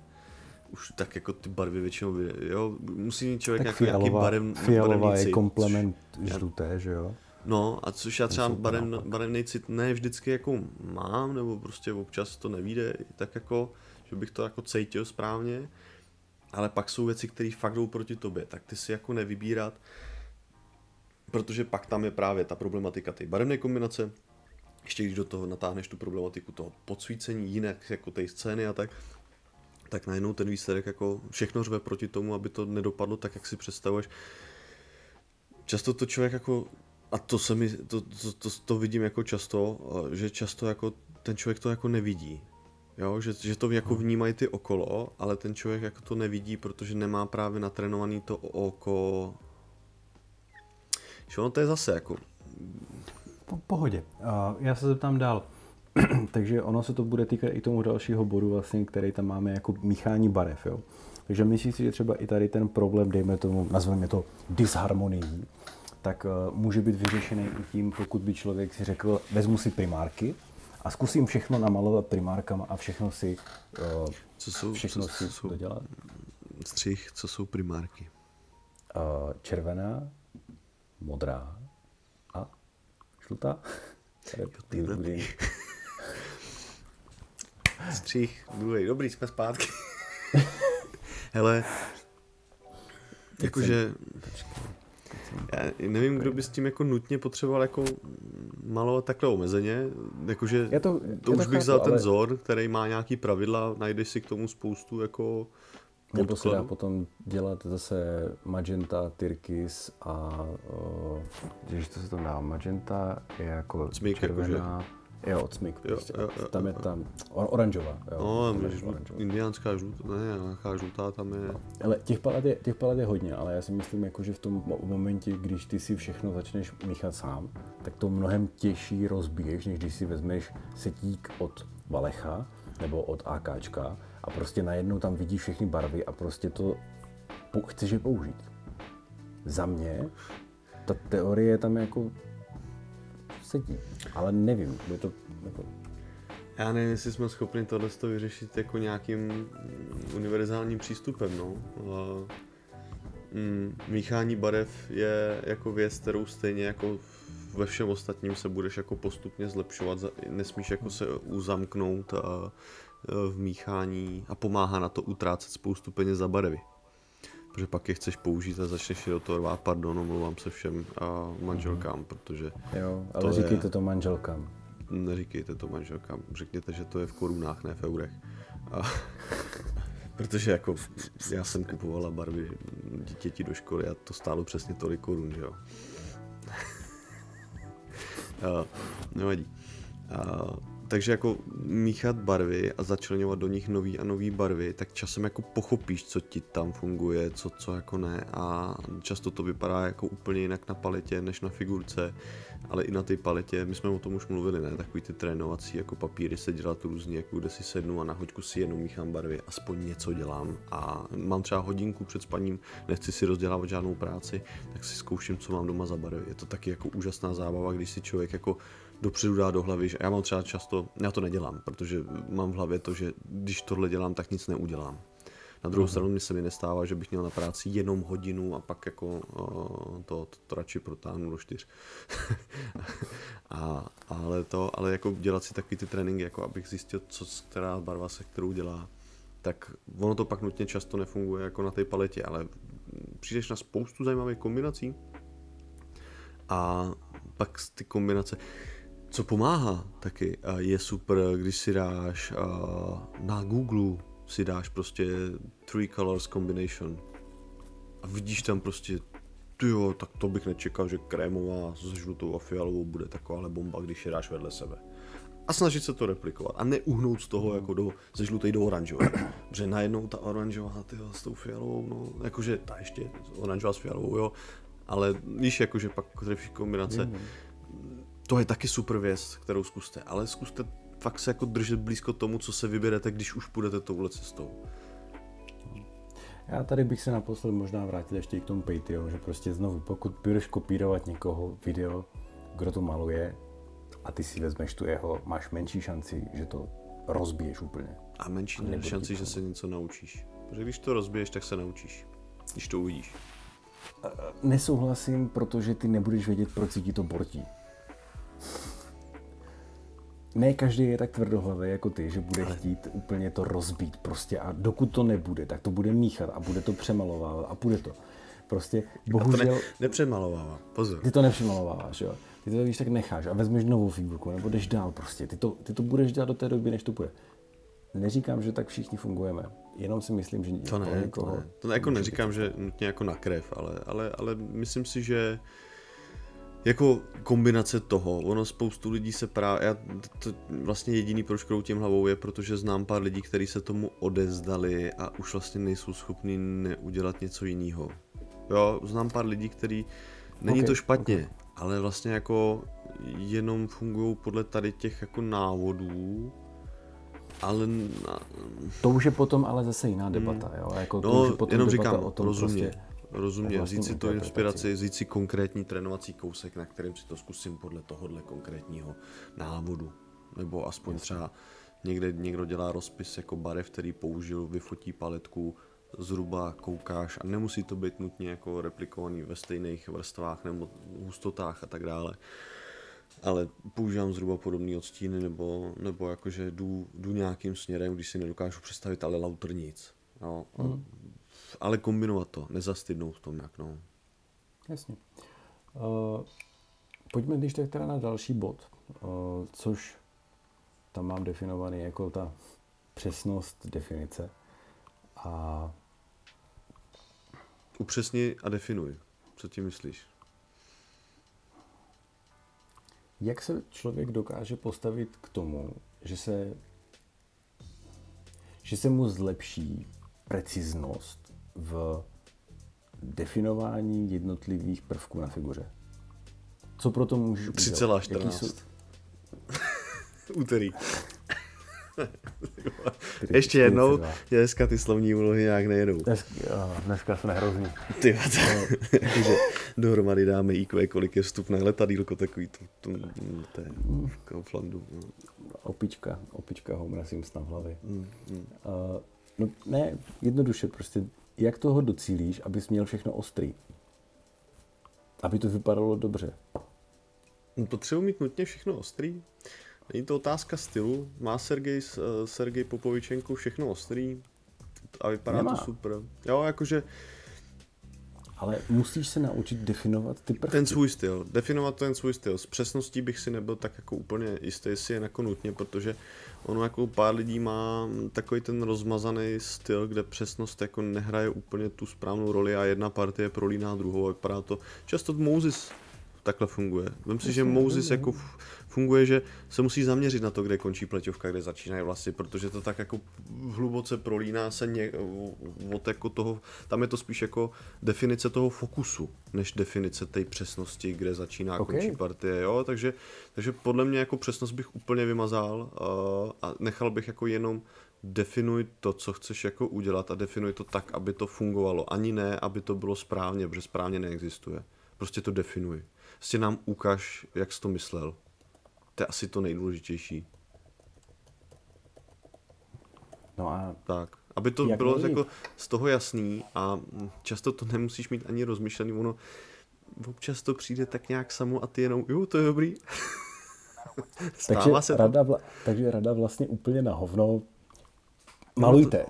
Už tak jako ty barvy většinou, jo, musí mít člověk nějaký fialová je komplement žluté, že jo? No a což já třeba barevný cit ne vždycky jako mám, nebo prostě občas to nevyjde, tak jako, že bych to jako cítil správně, ale pak jsou věci, které fakt jdou proti tobě, tak ty si jako nevybírat, protože pak tam je právě ta problematika té barevné kombinace, ještě když do toho natáhneš tu problematiku toho podsvícení, jinak jako té scény a tak najednou ten výsledek jako všechno řve proti tomu, aby to nedopadlo tak, jak si představuješ. Často to člověk jako, a to vidím jako často, že často jako ten člověk to jako nevidí. Jo? Že to jako vnímají ty okolo, ale ten člověk jako to nevidí, protože nemá právě natrénovaný to oko. Že ono to je zase jako... Pohodě. Já se zeptám dál. Takže ono se to bude týkat i tomu dalšího bodu, vlastně, který tam máme jako míchání barev. Jo? Takže myslím si, že třeba i tady ten problém, dejme tomu, nazveme to disharmonií, tak může být vyřešený i tím, pokud by člověk si řekl, vezmu si primárky a zkusím všechno namalovat primárkama a všechno si dodělat. Střih, co jsou primárky? Červená, modrá a žlutá. Střih, druhý, dobrý, jsme zpátky. Hele, jakože, já nevím, kdo by s tím jako nutně potřeboval jako malovat takhle omezeně, jakože to už bych vzal ten Zorn, který má nějaký pravidla, najdeš si k tomu spoustu jako nebo se dá potom dělat zase magenta, turkis a když to se tam dá, magenta je jako cmyk, červená, jo, cmyk, prostě. Tam je tam oranžová, jo. No, indiánská žlutá, ne, nějaká žlutá tam je. No. Ale těch palet je hodně, ale já si myslím, jako, že v tom momentě, když ty si všechno začneš míchat sám, tak to mnohem těžší rozbiješ, než když si vezmeš setík od Valecha nebo od AKčka a prostě najednou tam vidíš všechny barvy a prostě to chceš je použít. Za mě ta teorie tam jako sedí, ale nevím, je to jako... Já nevím, jestli jsme schopni tohle vyřešit jako nějakým univerzálním přístupem, no. Míchání barev je jako věc, kterou stejně jako ve všem ostatním se budeš jako postupně zlepšovat, nesmíš jako se uzamknout v míchání a pomáhá na to utrácet spoustu peněz za barvy. Protože pak je chceš použít a začneš je do toho rvát, pardon, omlouvám se všem manželkám, protože... Jo, ale říkejte to manželkám. Neříkejte to manželkám, řekněte, že to je v korunách, ne v eurech. Protože jako já jsem kupovala barvy dítěti do školy a to stálo přesně tolik korun, že jo. Nevadí. takže jako míchat barvy a začleňovat do nich nový a nový barvy, tak časem jako pochopíš, co ti tam funguje, co jako ne, a často to vypadá jako úplně jinak na paletě než na figurce, ale i na té paletě, my jsme o tom už mluvili, ne, takový ty trénovací jako papíry se dělat různě, jako kde si sednu a na hoďku si jenom míchám barvy, aspoň něco dělám a mám třeba hodinku před spaním, nechci si rozdělávat žádnou práci, tak si zkouším, co mám doma za barvy. Je to taky jako úžasná zábava, když si člověk jako dopředu dá do hlavy, že já mám třeba často, já to nedělám, protože mám v hlavě to, že když tohle dělám, tak nic neudělám. Na druhou stranu mi se mi nestává, že bych měl na práci jenom hodinu a pak jako to radši protáhnu do 4. ale jako dělat si takový ty tréninky, jako abych zjistil, která barva se kterou dělá, tak ono to pak nutně často nefunguje jako na té paletě, ale přijdeš na spoustu zajímavých kombinací a pak ty kombinace, co pomáhá taky, je super, když si dáš na Google si dáš prostě 3 colors combination a vidíš tam prostě, tyjo, tak to bych nečekal, že krémová se žlutou a fialovou bude takováhle bomba, když je dáš vedle sebe. A snažit se to replikovat a neuhnout z toho jako ze žluté do oranžové. Protože najednou ta oranžová, tyjo, s tou fialovou, no, jakože ta ještě oranžová s fialovou, jo, ale víš, jakože pak trefí kombinace. To je taky super věc, kterou zkuste, ale zkuste fakt se jako držet blízko tomu, co se vyberete, když už půjdete touhle cestou. Já tady bych se naposled možná vrátil ještě k tomu Patreonu, že prostě znovu, pokud budeš kopírovat někoho video, kdo to maluje a ty si vezmeš tu jeho, máš menší šanci, že to rozbiješ úplně. A menší šanci, že se něco naučíš. Protože když to rozbiješ, tak se naučíš, když to uvidíš. Nesouhlasím, protože ty nebudeš vědět, proč si ti to bortí. Ne každý je tak tvrdohlavý jako ty, že bude chtít úplně to rozbít prostě a dokud to nebude, tak to bude míchat a bude to přemalovávat a bude to. Prostě bohužel... To nepřemalovává, pozor. Ty to nepřemalováváš, jo. Ty to víš, tak necháš a vezmeš novou figurku nebo jdeš dál prostě. Ty to budeš dělat do té doby, než to bude. Neříkám, že tak všichni fungujeme, jenom si myslím, že to ne. To jako neříkám, že nutně jako na krev, ale myslím si, že jako kombinace toho, ono spoustu lidí se právě, to vlastně jediný, proč kroutím hlavou, je, protože znám pár lidí, kteří se tomu odezdali a už vlastně nejsou schopni neudělat něco jiného. Jo, znám pár lidí, kteří, není to špatně, ale vlastně jako jenom fungují podle tady těch jako návodů, ale... To už je potom ale zase jiná debata, jo? Jako to no, už je potom jenom debata říkám, o tom rozumě, vzít si to inspiraci, vzít si konkrétní trénovací kousek, na kterém si to zkusím podle tohohle konkrétního návodu. Nebo aspoň třeba někdo dělá rozpis jako barev, který použil, vyfotí paletku, zhruba koukáš a nemusí to být nutně jako replikovaný ve stejných vrstvách nebo hustotách a tak dále. Ale používám zhruba podobný odstíny nebo jakože jdu nějakým směrem, když si nedokážu představit, ale lauter nic. Jo. Ale kombinovat to, nezastydnout v tom nějak, no. Jasně. Pojďme když tak teda na další bod, což tam mám definovaný jako ta přesnost definice. A... Upřesni a definuj. Co ti myslíš? Jak se člověk dokáže postavit k tomu, že se mu zlepší preciznost v definování jednotlivých prvků na figuře? Co pro to můžeš udělat? 3,14. Úterý. Ještě jednou, dneska ty slovní úlohy nějak nejedou. Dneska jsme hrozný. Ty, takže dohromady dáme IQ, kolik je vstup na letadýlko, takový to je Kauflandu. Opička Homera Simpsona v hlavě. No ne, jednoduše prostě, jak toho docílíš, abys měl všechno ostrý? Aby to vypadalo dobře. Potřebuji mít nutně všechno ostrý? Není to otázka stylu. Má Sergej Popovičenko všechno ostrý a vypadá to super. Jo, jakože... Ale musíš se naučit definovat ty prvky. Definovat ten svůj styl. S přesností bych si nebyl tak jako úplně jistý, jestli je jako nutně, protože ono jako pár lidí má takový ten rozmazaný styl, kde přesnost jako nehraje úplně tu správnou roli a jedna partie prolíná druhou a vypadá to často Moses takhle funguje. Vem si, že Moses jako funguje, že se musí zaměřit na to, kde končí pleťovka, kde začínají vlasy, protože to tak jako hluboce prolíná se od jako toho, tam je to spíš jako definice toho fokusu, než definice té přesnosti, kde začíná a končí partie, jo, takže podle mě jako přesnost bych úplně vymazal a nechal bych jako jenom definuj to, co chceš jako udělat a definuj to tak, aby to fungovalo. Ani ne, aby to bylo správně, protože správně neexistuje. Prostě to definuj. Prostě nám ukaž, jak jsi to myslel. To je asi to nejdůležitější. No a tak, aby to bylo jako z toho jasný a často to nemusíš mít ani rozmyšlený, ono občas to přijde tak nějak samo a ty jenom, jo, to je dobrý. Stává se to. Takže rada vlastně úplně na hovno. Malujte.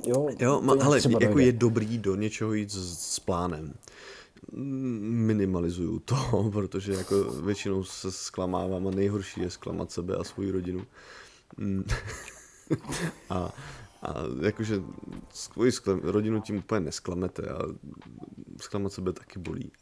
Jo, ale jako je dobrý do něčeho jít s plánem. Minimalizuju to, protože jako většinou se zklamávám a nejhorší je zklamat sebe a svou rodinu. a jakože svoji rodinu tím úplně nesklamete a zklamat sebe taky bolí.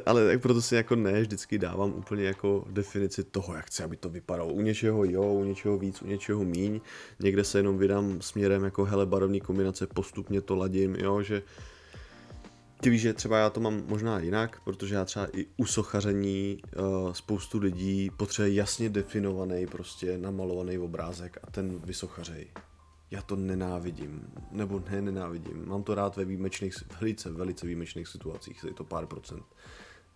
Ale tak proto si jako ne vždycky dávám úplně jako definici toho, jak chci, aby to vypadalo. U něčeho jo, u něčeho víc, u něčeho míň. Někde se jenom vydám směrem jako hele, barevný kombinace, postupně to ladím, jo, že ty víš, že třeba já to mám možná jinak, protože já třeba i u sochaření spoustu lidí potřebuje jasně definovaný, prostě namalovaný obrázek a ten vysochařej. Já to nenávidím, nebo nenávidím. Mám to rád ve výjimečných, velice výjimečných situacích, je to pár procent.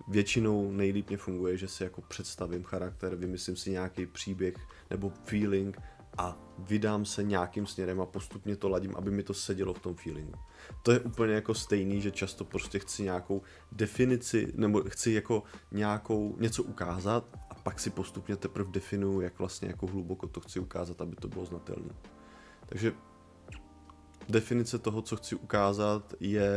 Většinou nejlíp mě funguje, že si jako představím charakter, vymyslím si nějaký příběh nebo feeling a vydám se nějakým směrem a postupně to ladím, aby mi to sedělo v tom feelingu. To je úplně jako stejný, že často prostě chci nějakou definici, nebo chci jako něco ukázat a pak si postupně teprve definuju, jak vlastně jako hluboko to chci ukázat, aby to bylo znatelné. Takže definice toho, co chci ukázat, je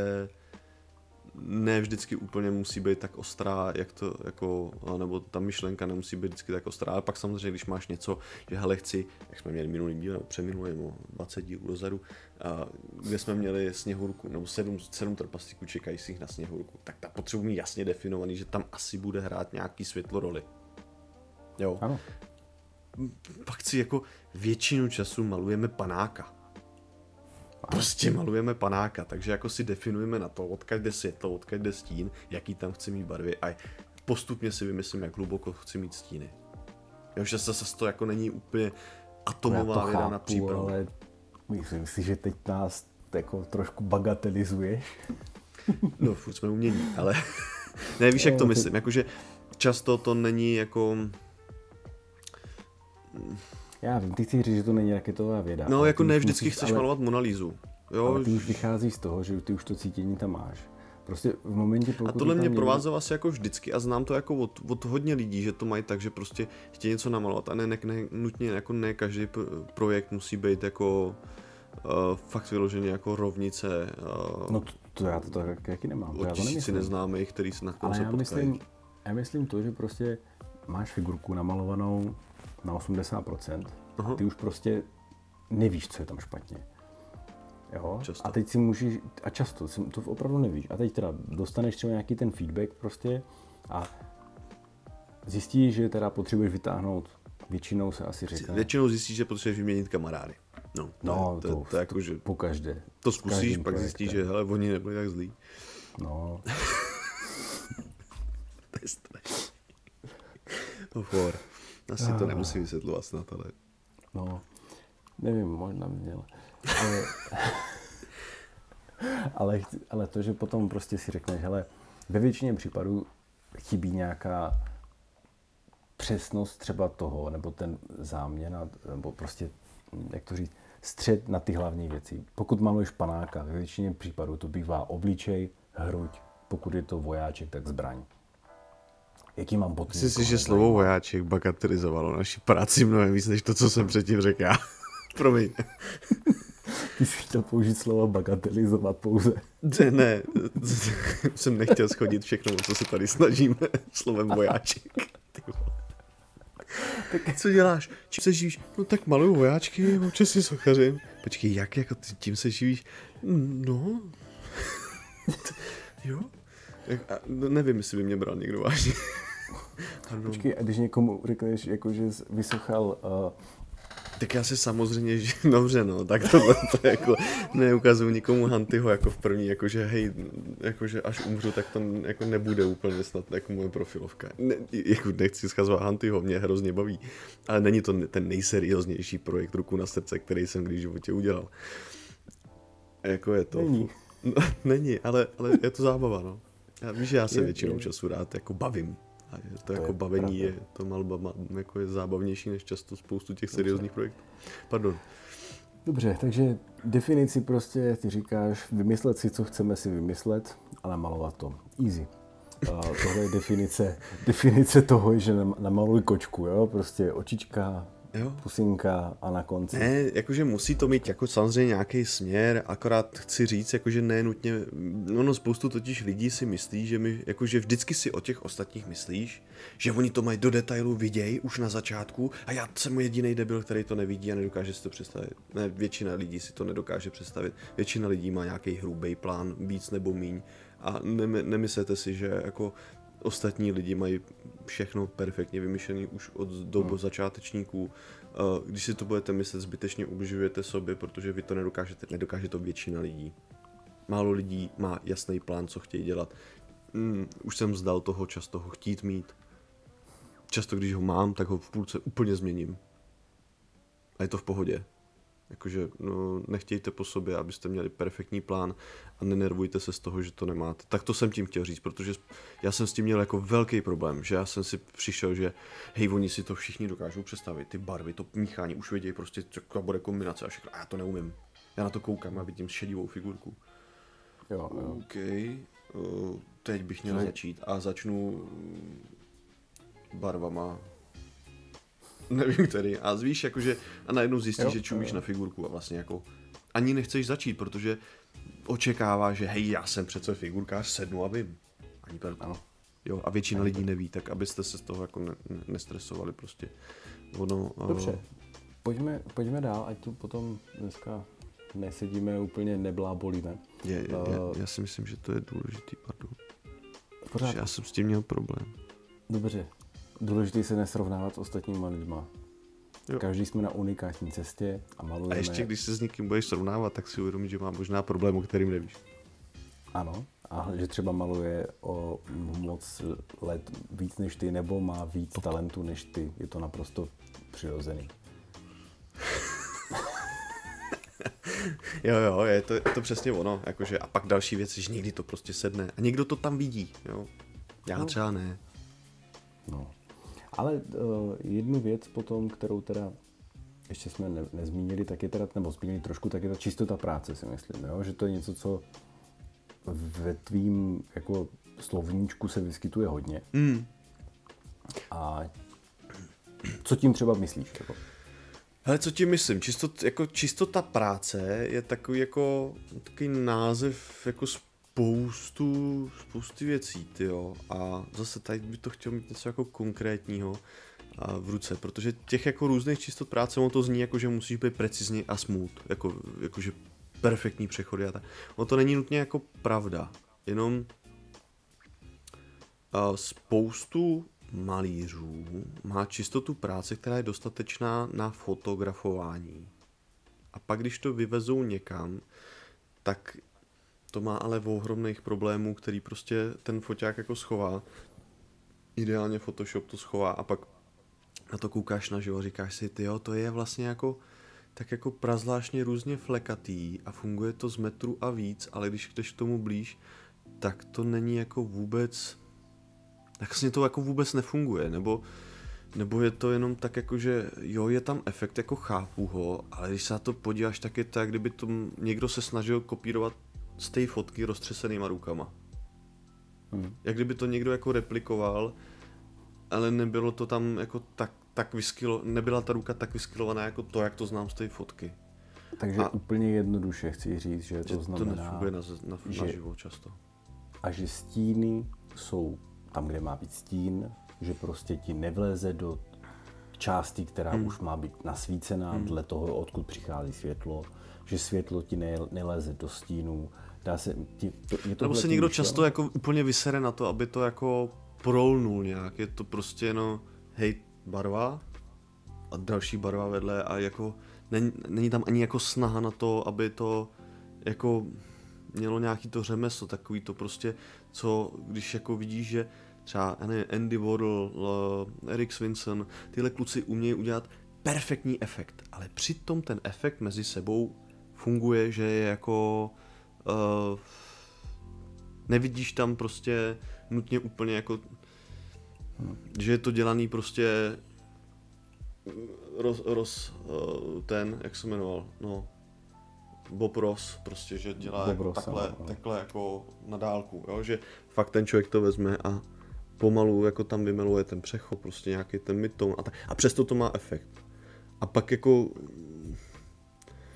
ne vždycky úplně musí být tak ostrá, jak to jako, nebo ta myšlenka nemusí být vždycky tak ostrá, ale pak samozřejmě, když máš něco, že hele chci, jak jsme měli minulý díl, nebo přeminulý, 20 dílů dozadu, kde jsme měli sněhurku, nebo 7 trpaslíků čekajících na sněhurku, tak ta potřebuji mít jasně definovaný, že tam asi bude hrát nějaký světlo roli. Jo. Ano. Pak si jako většinu času malujeme panáka. Prostě malujeme panáka, takže jako si definujeme na to, odkud jde světlo, odkud jde stín, jaký tam chci mít barvy a postupně si vymyslím, jak hluboko chci mít stíny. Jo, že zase to jako není úplně atomová věda na přípravu. Ale myslím si, že teď nás jako trošku bagatelizuješ. No, furt jsme umění, ale ne, víš, jak to myslím, jakože často to není jako... Já vím, ty chci říct, že to není raketová věda. No, jako ne vždycky chceš malovat Monalízu. Jo? Ale ty už vychází z toho, že ty už to cítění tam máš. Prostě v momentě, pokud... A tohle mě provázelo asi jako vždycky a znám to jako od hodně lidí, že to mají tak, že prostě chtějí něco namalovat a nutně jako ne každý projekt musí být jako fakt vyloženě jako rovnice. No to já to tak jaký nemám. Od tisíci neznámých, který se na tom se potkají. Já myslím to, že prostě máš figurku namalovanou na 80%, a ty už prostě nevíš, co je tam špatně. Jo? Často. A teď si můžeš, a často, to opravdu nevíš. A teď teda dostaneš třeba nějaký ten feedback prostě a zjistíš, že teda potřebuješ vytáhnout, většinou se asi řekne. Většinou zjistíš, že potřebuješ vyměnit kamarády. No, to jako, že pokaždé. To zkusíš, pak zjistíš, že hele, oni nebyli tak zlí. No. To je strašný. For. Asi to nemusí vysvětlovat snad, ale... No, nevím, možná by měl. Ale to, že potom prostě si řekneš, hele, ve většině případů chybí nějaká přesnost třeba toho, nebo ten záměr, nebo prostě, jak to říct, střed na ty hlavní věci. Pokud maluješ panáka, ve většině případů to bývá obličej, hruď, pokud je to vojáček, tak zbraň. Jaký mám botník? Myslím si, že slovo vojáček bagatelizovalo naši práci mnohem víc, než to, co jsem předtím řekl já. Promiň. Ty jsi chtěl použít slovo bagatelizovat pouze. Ne, jsem nechtěl schodit všechno, co se tady snažíme slovem vojáček. Tak co děláš? Čím se živíš? No tak maluju vojáčky, občas si sochařím. Počkej, jak jako tím se živíš? No... Jo? Nevím, jestli by mě bral někdo vážně. Počkej, a když někomu řekneš, jako, že jsi vysochal... Tak já si samozřejmě, že dobře, no, tak to jako neukazuju nikomu Hantyho jako v první, jakože hej, jakože až umřu, tak to jako nebude úplně snad jako moje profilovka. Jako nechci schazovat Hantyho, mě hrozně baví, ale není to ten nejserióznější projekt ruku na srdce, který jsem kdy v životě udělal. Jako je to... Není. No, není, ale je to zábava, no. Já víš, že já se většinou času rád jako bavím. A to jako bavení je, to malba jako je zábavnější než často spoustu těch seriózních projektů. Pardon. Dobře, takže definici prostě ty říkáš vymyslet si, co chceme si vymyslet a namalovat to. Easy. Tohle je definice toho, že namaluj kočku, jo? Prostě očička, jo. Pusinka a na konci. Ne, jakože musí to mít jako samozřejmě nějaký směr, akorát chci říct, jakože ne nutně, no spoustu totiž lidí si myslí, že jakože vždycky si o těch ostatních myslíš, že oni to mají do detailu, viděj už na začátku a já jsem jediný debil, který to nevidí a nedokáže si to představit. Ne, většina lidí si to nedokáže představit. Většina lidí má nějaký hrubý plán, víc nebo míň a nemyslete si, že jako ostatní lidi mají všechno perfektně vymyšlené už od doby začátečníků. Když si to budete myslet, zbytečně ubližujete sobě, protože vy to nedokáže to většina lidí. Málo lidí má jasný plán, co chtějí dělat. Už jsem vzdal toho často ho chtít mít. Často, když ho mám, tak ho v půlce úplně změním. A je to v pohodě. Jakože nechtějte po sobě, abyste měli perfektní plán a nenervujte se z toho, že to nemáte. Tak to jsem tím chtěl říct, protože já jsem s tím měl jako velký problém, že já jsem si přišel, že hej, oni si to všichni dokážou představit, ty barvy, to míchání, už vědějí prostě, jaká bude kombinace a všechno, a já to neumím. Já na to koukám a vidím šedivou figurku. Jo. OK, teď bych měl začít a začnu barvama. Nevím který. A víš, jakože a najednou zjistíš, že čumíš na figurku a vlastně jako ani nechceš začít, protože očekáváš, že hej, já jsem přece figurkář, sednu a vím. Ani pravda. Jo, a většina lidí neví, tak abyste se z toho jako nestresovali prostě. Dobře, pojďme dál, ať tu potom dneska nesedíme úplně neblábolíme. Já si myslím, že to je důležitý, pardon. Já jsem s tím měl problém. Dobře. Důležité se nesrovnávat s ostatníma lidma. Jo. Každý jsme na unikátní cestě a malujeme... A ještě když se s někým budeš srovnávat, tak si uvědomíš, že má možná problém, o kterým nevíš. Ano, a že třeba maluje o moc let víc než ty, nebo má víc talentu než ty. Je to naprosto přirozený. Jo, je to přesně ono. Jakože, a pak další věc, že někdy to prostě sedne. A někdo to tam vidí. Jo. Já třeba ne. No. Ale jednu věc potom, kterou teda ještě jsme nezmínili, tak je teda, nebo zmínili trošku, tak je ta čistota práce, si myslím, jo? Že to je něco, co ve tvým jako slovníčku se vyskytuje hodně. A co tím třeba myslíš? Jako? Hele, co tím myslím? Čistota práce je takový název jako spousty věcí, tyjo. A zase tady by to chtěl mít něco jako konkrétního v ruce, protože těch jako různých čistot práce, ono to zní jako, že musíš být precizní a smooth, jakože perfektní přechody a tak. Ono to není nutně jako pravda, jenom spoustu malířů má čistotu práce, která je dostatečná na fotografování. A pak, když to vyvezou někam, tak to má ale ohromných problémů, který prostě ten foťák jako schová. Ideálně Photoshop to schová a pak na to koukáš naživo a říkáš si, tyjo, to je vlastně jako tak jako prazvláštně různě flekatý a funguje to z metru a víc, ale když jdeš k tomu blíž, tak to není jako vůbec, tak vlastně to jako vůbec nefunguje, nebo je to jenom tak jako, že jo, je tam efekt, jako chápu ho, ale když se na to podíváš, tak je to, jak kdyby to někdo se snažil kopírovat z té fotky roztřesenýma rukama. Jak kdyby to někdo jako replikoval, ale nebylo to tam jako nebyla ta ruka tak vyskylovaná jako to, jak to znám z té fotky. Takže úplně jednoduše chci říct, že to znamená, to nefunguje na živo často. A že stíny jsou tam, kde má být stín, že prostě ti nevleze do části, která už má být nasvícená dle toho, odkud přichází světlo, že světlo ti neleze do stínu, Nebo se někdo často jako úplně vysere na to, aby to jako prolnul nějak. Je to prostě jenom hej, barva a další barva vedle a jako není tam ani jako snaha na to, aby to jako mělo nějaký to řemeslo, takový to prostě, co když jako vidíš, že třeba Andy Warhol, Erik Svinson, tyhle kluci umějí udělat perfektní efekt, ale přitom ten efekt mezi sebou funguje, že je jako nevidíš tam prostě nutně úplně jako že je to dělaný prostě ten, jak se jmenoval, no Bob Ross, prostě, že dělá jako takhle jako na dálku, jo? Že fakt ten člověk to vezme a pomalu jako tam vymeluje ten přechod, prostě nějaký ten midtone a přesto to má efekt. A pak jako,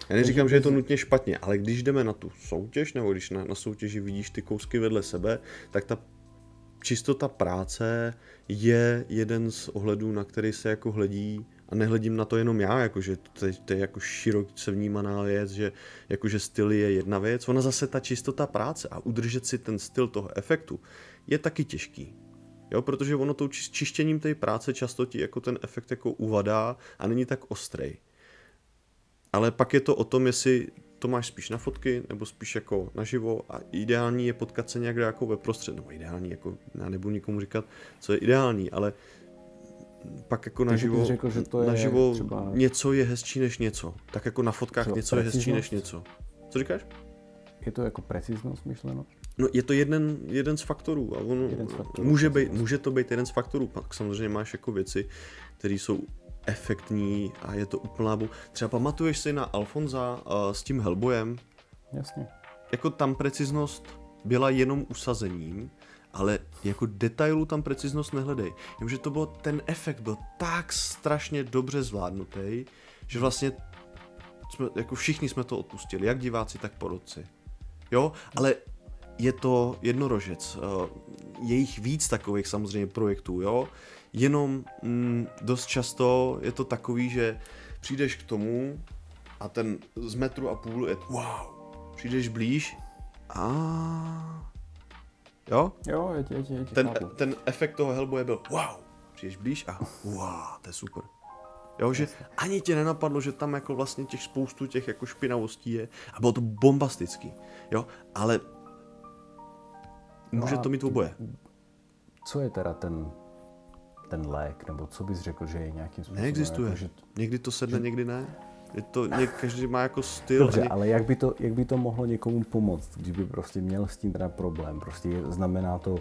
já neříkám, že je to nutně špatně, ale když jdeme na tu soutěž, nebo když na soutěži vidíš ty kousky vedle sebe, tak ta čistota práce je jeden z ohledů, na který se jako hledí, a nehledím na to jenom já, jakože to je jako široce vnímaná věc, že jakože styl je jedna věc, ona zase ta čistota práce a udržet si ten styl toho efektu je taky těžký. Jo, protože ono tou čištěním té práce často ti jako ten efekt jako uvadá a není tak ostrej. Ale pak je to o tom, jestli to máš spíš na fotky, nebo spíš jako naživo a ideální je potkat se nějak jako ve prostřed, nebo ideální, jako já nebudu nikomu říkat, co je ideální, ale pak jako naživo, řekl, že to je naživo třeba... něco je hezčí než něco. Tak jako na fotkách něco je hezčí než něco. Co říkáš? Je to jako preciznost myšleno? No je to jeden z faktorů a ono může to být jeden z faktorů. Pak samozřejmě máš jako věci, které jsou efektní a je to úplná třeba pamatuješ si na Alfonza s tím Hellboyem? Jasně. Jako tam preciznost byla jenom usazením, ale jako detailu tam preciznost nehledej. Jenže to bylo, ten efekt byl tak strašně dobře zvládnutý, že vlastně jako všichni jsme to odpustili, jak diváci, tak porotci. Jo, ale je to jednorožec. Je jich víc takových samozřejmě projektů, jo. Jenom dost často je to takový, že přijdeš k tomu a ten z 1,5 metru je wow. Přijdeš blíž a jo? Jo, je ten efekt toho Hellboye byl wow. Přijdeš blíž a wow, to je super. Jo, že ani tě nenapadlo, že tam jako vlastně těch spoustu těch jako špinavostí je a bylo to bombastický. Jo, ale může to mít oboje. Co je teda ten lék, nebo co bys řekl, že je nějakým způsobem? Neexistuje. Jako, že... Někdy to sedne, někdy ne. Je to, každý má jako styl. Dobře, ale jak by to mohlo někomu pomoct, když by prostě měl s tím teda problém? Prostě znamená to,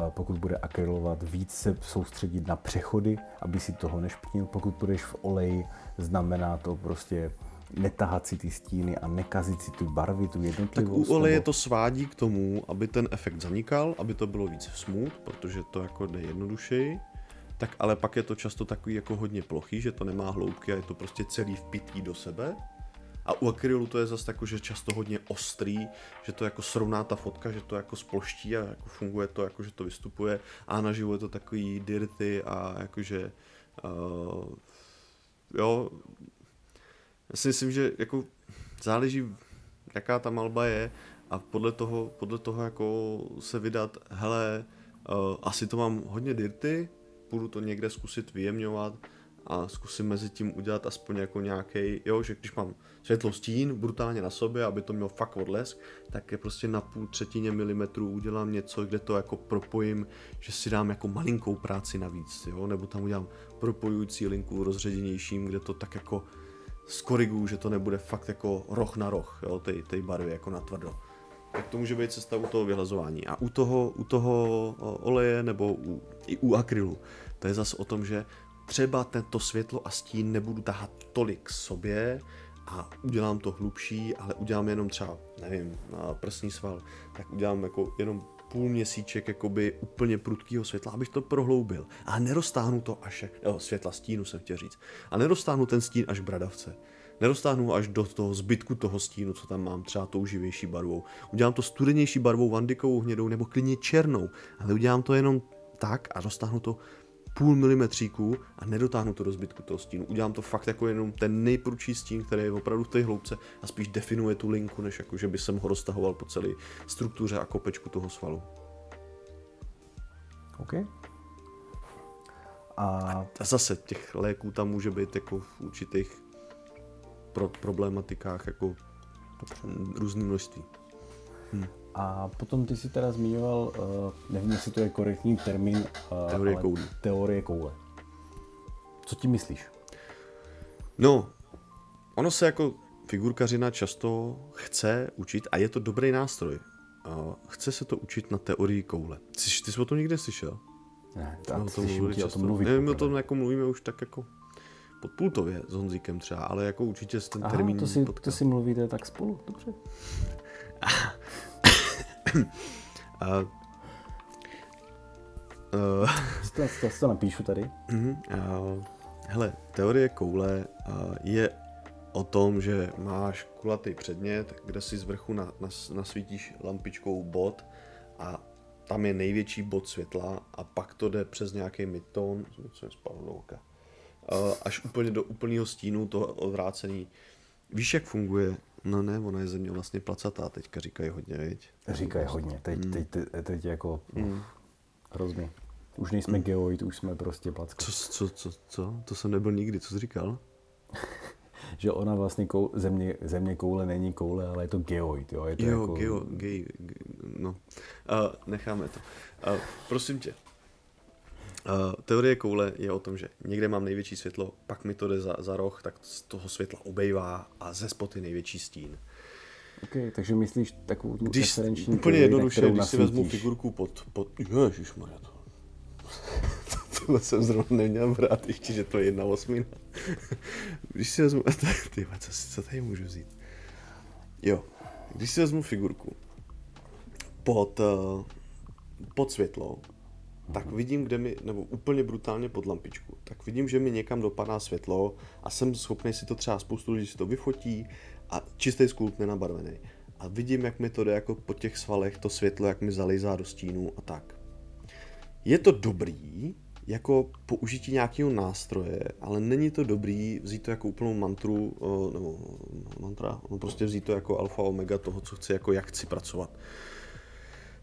pokud bude akrylovat, víc se soustředit na přechody, aby si toho nešpinil. Pokud půjdeš v oleji, znamená to prostě netahat si ty stíny a nekazit si tu barvy, tu jednotlivost. Tak u oleje to svádí k tomu, aby ten efekt zanikal, aby to bylo víc smooth, protože to jako jde jednodušeji. Tak ale pak je to často takový jako hodně plochý, že to nemá hloubky a je to prostě celý vpitý do sebe. A u akrylu to je zase tako, že často hodně ostrý, že to jako srovná ta fotka, že to jako sploští a jako funguje to, jako že to vystupuje. A naživo je to takový dirty a jakože jo, já si myslím, že jako záleží, jaká ta malba je a podle toho jako se vydat, hele, asi to mám hodně dirty, půjdu to někde zkusit vyjemňovat a zkusím mezi tím udělat aspoň jako nějaký, jo, že když mám světlou stín brutálně na sobě, aby to mělo fakt odlesk, tak je prostě na 0,5 milimetru udělám něco, kde to jako propojím, že si dám jako malinkou práci navíc, jo, nebo tam udělám propojující linku rozředěnějším, kde to tak jako skoriguju, že to nebude fakt jako roh na roh, jo, tej barvy jako natvrdo. Tak to může být cesta u toho vyhlazování. A u toho oleje nebo i u akrylu, to je zase o tom, že třeba tento světlo a stín nebudu tahat tolik k sobě a udělám to hlubší, ale udělám jenom třeba, nevím, prsní sval, tak udělám jako jenom půl měsíček jakoby úplně prudkýho světla, abych to prohloubil. A neroztáhnu to až, světla stínu jsem chtěl říct, a neroztáhnu ten stín až k bradavce. Neroztáhnu ho až do toho zbytku toho stínu, co tam mám, třeba tou živější barvou. Udělám to studenější barvou, vandikovou, hnědou nebo klidně černou, ale udělám to jenom tak a roztáhnu to půl milimetříku a nedotáhnu to do zbytku toho stínu. Udělám to fakt jako jenom ten nejprudší stín, který je opravdu v té hloubce a spíš definuje tu linku, než jako, že by jsem ho roztahoval po celé struktuře a kopečku toho svalu. OK. A zase těch léků tam může být jako v určitých problematikách jako různý množství. A potom ty si teda zmiňoval, nevím, jestli to je korektní termín, teorie koule. Co tím myslíš? No, ono se jako figurkařina často chce učit a je to dobrý nástroj. Chce se to učit na teorii koule. Ty jsi o tom někde slyšel? Ne, slyším tě o tom mluvit. Nevím, o tom jako mluvíme už tak jako podpultově s Honzíkem třeba, ale jako určitě ten termín to si mluvíte tak spolu, dobře. To napíšu tady. Hele, teorie koule je o tom, že máš kulatý předmět, kde si z vrchu nasvítíš lampičkou bod a tam je největší bod světla a pak to jde přes nějaký midtone, až úplně do úplného stínu toho odvrácený. Víš, jak funguje? No ne, ona je země vlastně placatá, teďka říkají hodně, viď? Říkají hodně, teď jako hrozně. Už nejsme geoid, už jsme prostě placka. Co? To jsem nebyl nikdy, co jsi říkal? Že ona vlastně země koule není koule, ale je to geoid, jo? Je to jako... no. Necháme to. Prosím tě. Teorie koule je o tom, že někde mám největší světlo, pak mi to jde za roh, tak z toho světla obejvá a ze spod je největší stín. OK, takže myslíš takovou tu referenční úplně jednoduše, když si vezmu figurku pod ježišmarja, tohle jsem zrovna neměl brát, ještě, že to je 1/8. Když si vezmu, co tady můžu vzít? Jo, když si vezmu figurku pod světlo, tak vidím, nebo úplně brutálně pod lampičku, tak vidím, že mi někam dopadá světlo a jsem schopný si to třeba spoustu lidí si to vyfotí a čistý skulpt nenabarvený. A vidím, jak mi to jde jako po těch svalech, to světlo, jak mi zalejzá do stínu a tak. Je to dobrý, jako použití nějakého nástroje, ale není to dobrý vzít to jako úplnou mantru, nebo mantra, no prostě vzít to jako alfa omega toho, co chci, jako jak chci pracovat.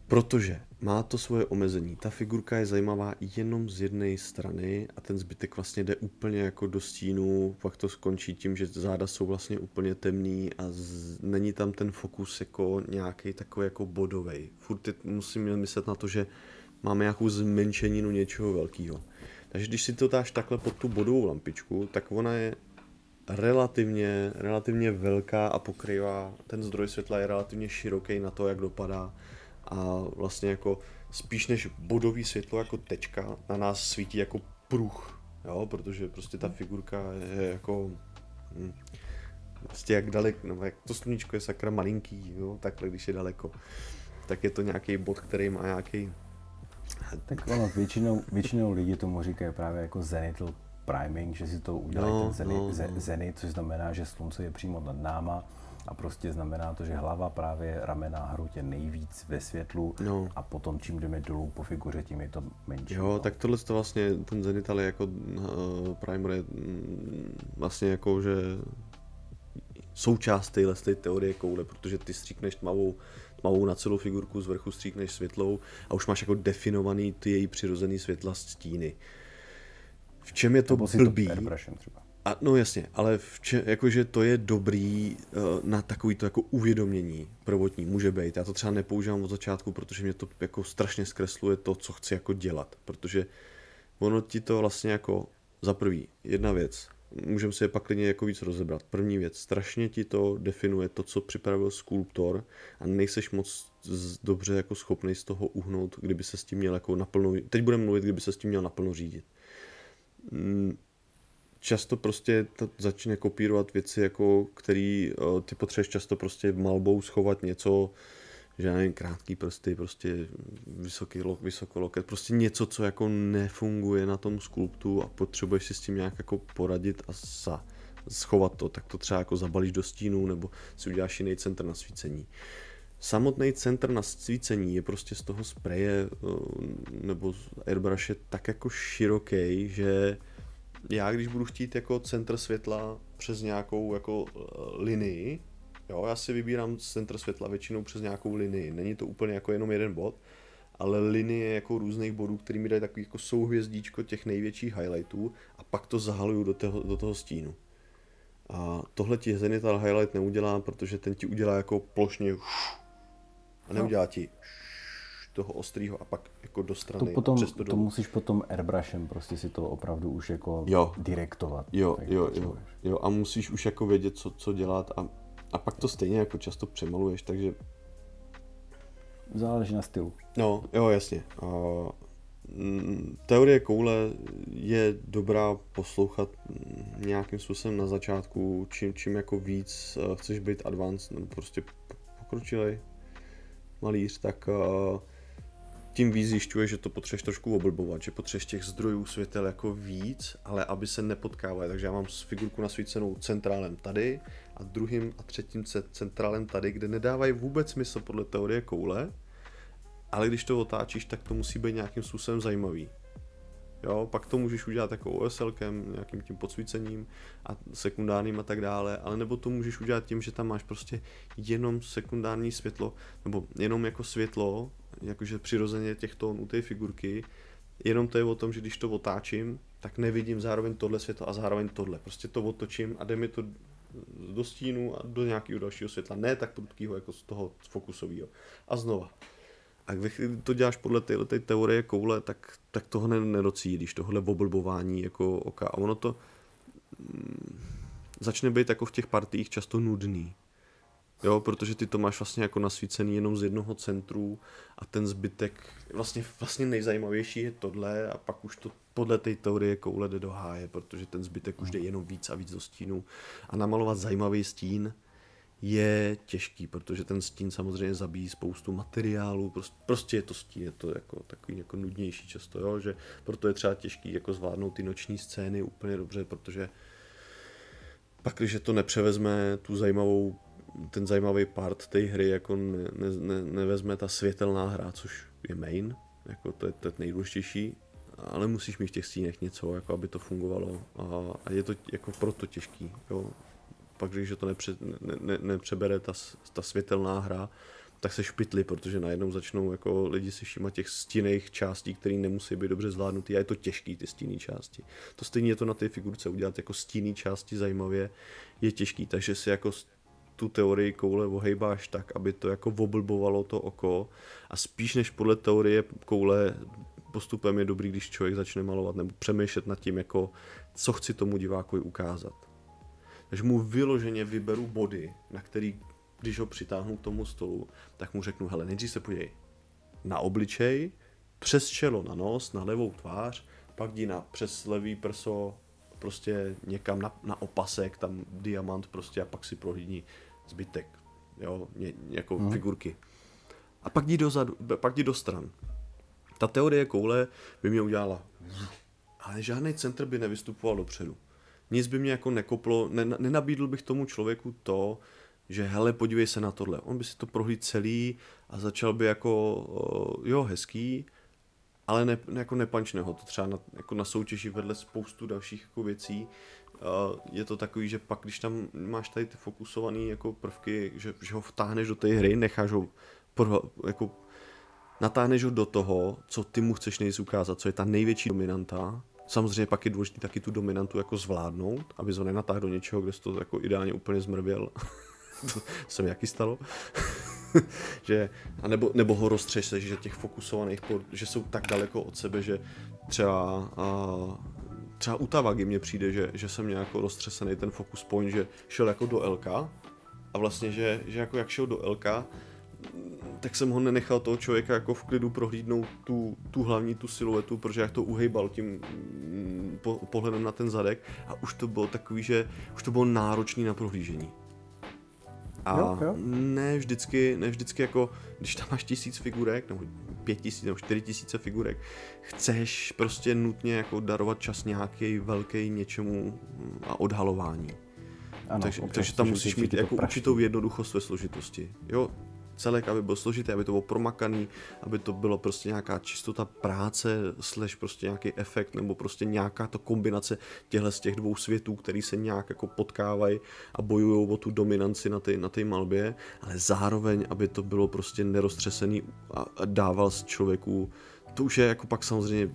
Protože má to svoje omezení. Ta figurka je zajímavá jenom z jedné strany a ten zbytek vlastně jde úplně jako do stínu, pak to skončí tím, že záda jsou vlastně úplně temný a není tam ten fokus jako nějaký takový jako bodovej. Furt musím myslet na to, že máme nějakou zmenšeninu něčeho velkého. Takže když si to dáš takhle pod tu bodovou lampičku, tak ona je relativně velká a pokrývá, ten zdroj světla je relativně široký na to, jak dopadá. A vlastně jako spíš než bodový světlo jako tečka na nás svítí jako pruh, jo, protože prostě ta figurka je jako prostě jak daleko, no, jak to sluníčko je sakra malinký, jo, takhle když je daleko, tak je to nějaký bod, který má nějaký... Tak ono, většinou lidi tomu říkají právě jako zenithal priming, že si to udělají zenit, což znamená, že slunce je přímo nad náma. A prostě znamená to, že hlava, právě ramena a hruď je nejvíc ve světlu a potom čím jdeme dolů po figuře, tím je to menší. Jo, tak tohle to vlastně, ten zenital je jako primer je vlastně jako, že součást téhle teorie koule, protože ty stříkneš tmavou na celou figurku, z vrchu stříkneš světlou a už máš jako definovaný ty její přirozený světla stíny. V čem je to blbý? A, no jasně, ale jakože to je dobrý na takovýto jako uvědomění prvotní, může být. Já to třeba nepoužívám od začátku, protože mě to jako strašně zkresluje to, co chci jako dělat. Protože ono ti to vlastně jako, za prvý, jedna věc, můžeme si je pak klidně jako víc rozebrat. První věc, strašně ti to definuje to, co připravil skulptor a nejseš moc dobře jako schopný z toho uhnout, kdyby se s tím měl jako naplno, teď budeme mluvit, kdyby se s tím měl naplno řídit. Často prostě to začne kopírovat věci, jako který ty potřebuješ často prostě malbou schovat něco, že nevím, krátký prsty, prostě vysoký loket, prostě něco, co jako nefunguje na tom skulptu a potřebuješ si s tím nějak jako poradit a schovat to, tak to třeba jako zabalíš do stínu nebo si uděláš jiný centr nasvícení. samotný centr nasvícení je prostě z toho spreje nebo z airbrushe tak jako široký, že já když budu chtít jako centr světla přes nějakou jako linii, jo, já si vybírám centr světla většinou přes nějakou linii, není to úplně jako jenom jeden bod, ale linie jako různých bodů, který mi dají takový jako souhvězdíčko těch největších highlightů a pak to zahaluju do toho stínu. A tohle ti Zenital Highlight neudělá, protože ten ti udělá jako plošně a neudělá ti toho ostrýho a pak jako do strany. To musíš potom airbrushem prostě si to opravdu už jako direktovat. Jo, a musíš už jako vědět, co dělat a pak to stejně jako často přemaluješ, takže... Záleží na stylu. No, jo, jasně. Teorie koule je dobrá poslouchat nějakým způsobem na začátku, čím jako víc chceš být advanced, nebo prostě pokročilej malíř, tak tím víc zjišťuješ, že to potřebuješ trošku oblbovat, že potřebuješ těch zdrojů světel jako víc, ale aby se nepotkávaly. Takže já mám figurku nasvícenou centrálem tady a druhým a třetím centrálem tady, kde nedávají vůbec smysl podle teorie koule, ale když to otáčíš, tak to musí být nějakým způsobem zajímavý. Jo, pak to můžeš udělat jako OSLkem, nějakým tím podsvícením a sekundárním a tak dále, ale nebo to můžeš udělat tím, že tam máš prostě jenom sekundární světlo, nebo jenom jako světlo, jakože přirozeně těch tónů té figurky, jenom to je o tom, že když to otáčím, tak nevidím zároveň tohle světlo a zároveň tohle. Prostě to otočím a jde mi to do stínu a do nějakého dalšího světla, ne tak prudkýho jako z toho fokusového. A znova. A když to děláš podle této teorie koule, tak toho nedocílíš, tohle oblbování jako oka. A ono to začne být jako v těch partiích často nudný. Jo, protože ty to máš vlastně jako nasvícený jenom z jednoho centru a ten zbytek, vlastně nejzajímavější je tohle a pak už to podle té teorie koule jde do háje, protože ten zbytek už jde jenom víc a víc do stínu. A namalovat zajímavý stín je těžký, protože ten stín samozřejmě zabíjí spoustu materiálu, prostě je to stín, je to jako takový jako nudnější často, jo, že proto je třeba těžký jako zvládnout ty noční scény úplně dobře, protože pak, když to nepřevezme ten zajímavý part té hry, jako nevezme ta světelná hra, což je main, jako to je nejdůležitější, ale musíš mít v těch stínech něco, jako aby to fungovalo a je to jako proto těžký, jo. Pak, když to nepřebere ta světelná hra, tak se špitli, protože najednou začnou jako lidi si všímat těch stinných částí, které nemusí být dobře zvládnutý a je to těžký, ty stinné části. To stejně je to na té figurce udělat jako stinné části zajímavě je těžký, takže si jako tu teorii koule ohejbáš tak, aby to jako oblbovalo to oko a spíš než podle teorie koule postupem je dobrý, když člověk začne malovat nebo přemýšlet nad tím, jako co chci tomu divákovi ukázat. Takže mu vyloženě vyberu body, na který, když ho přitáhnu k tomu stolu, tak mu řeknu, hele, nejdřív se podívej na obličej, přes čelo na nos, na levou tvář, pak jdi přes levý prso, prostě někam na opasek, tam diamant prostě a pak si prohlídni zbytek, jo, jako figurky. A pak jdi dozadu, pak jdi do stran. Ta teorie koule by mě udělala, ale žádný centr by nevystupoval dopředu. Nic by mě jako nekoplo, nenabídl bych tomu člověku to, že hele, podívej se na tohle. On by si to prohlídl celý a začal by jako, jo, hezký, ale jako nepančne ho to třeba jako na soutěži vedle spoustu dalších jako věcí. Je to takový, že pak, když tam máš tady ty fokusované jako prvky, že ho vtáhneš do té hry, necháš ho jako natáhneš ho do toho, co ty mu chceš nejvíc ukázat, co je ta největší dominanta. Samozřejmě pak je důležité taky tu dominantu jako zvládnout, aby ho nenatáhl do něčeho, kde jsi to jako ideálně úplně zmrvěl. To se mi jaký stalo. Že, nebo ho roztřeseš, že těch fokusovaných, že jsou tak daleko od sebe, že třeba u Tavagy mně přijde, že jsem nějak roztřesený ten focus point, že šel jako do LK a vlastně, že jako jak šel do LK, tak jsem ho nenechal toho člověka jako v klidu prohlídnout tu hlavní siluetu, protože jak to uhejbal tím pohledem na ten zadek a už to bylo takový, že už to bylo náročný na prohlížení. A jo. Ne vždycky jako, když tam máš 1000 figurek, nebo 5000 nebo 4000 figurek, chceš prostě nutně jako darovat čas nějaký velký něčemu a odhalování. Ano, takže tam musíš mít jako určitou jednoduchost ve složitosti. Jo, celek, aby byl složitý, aby to bylo promakaný, aby to bylo prostě nějaká čistota práce, / prostě nějaký efekt, nebo prostě nějaká to kombinace z těch dvou světů, který se nějak jako potkávají a bojují o tu dominanci na té malbě, ale zároveň, aby to bylo prostě neroztřesený a dával z člověku, to už je jako pak samozřejmě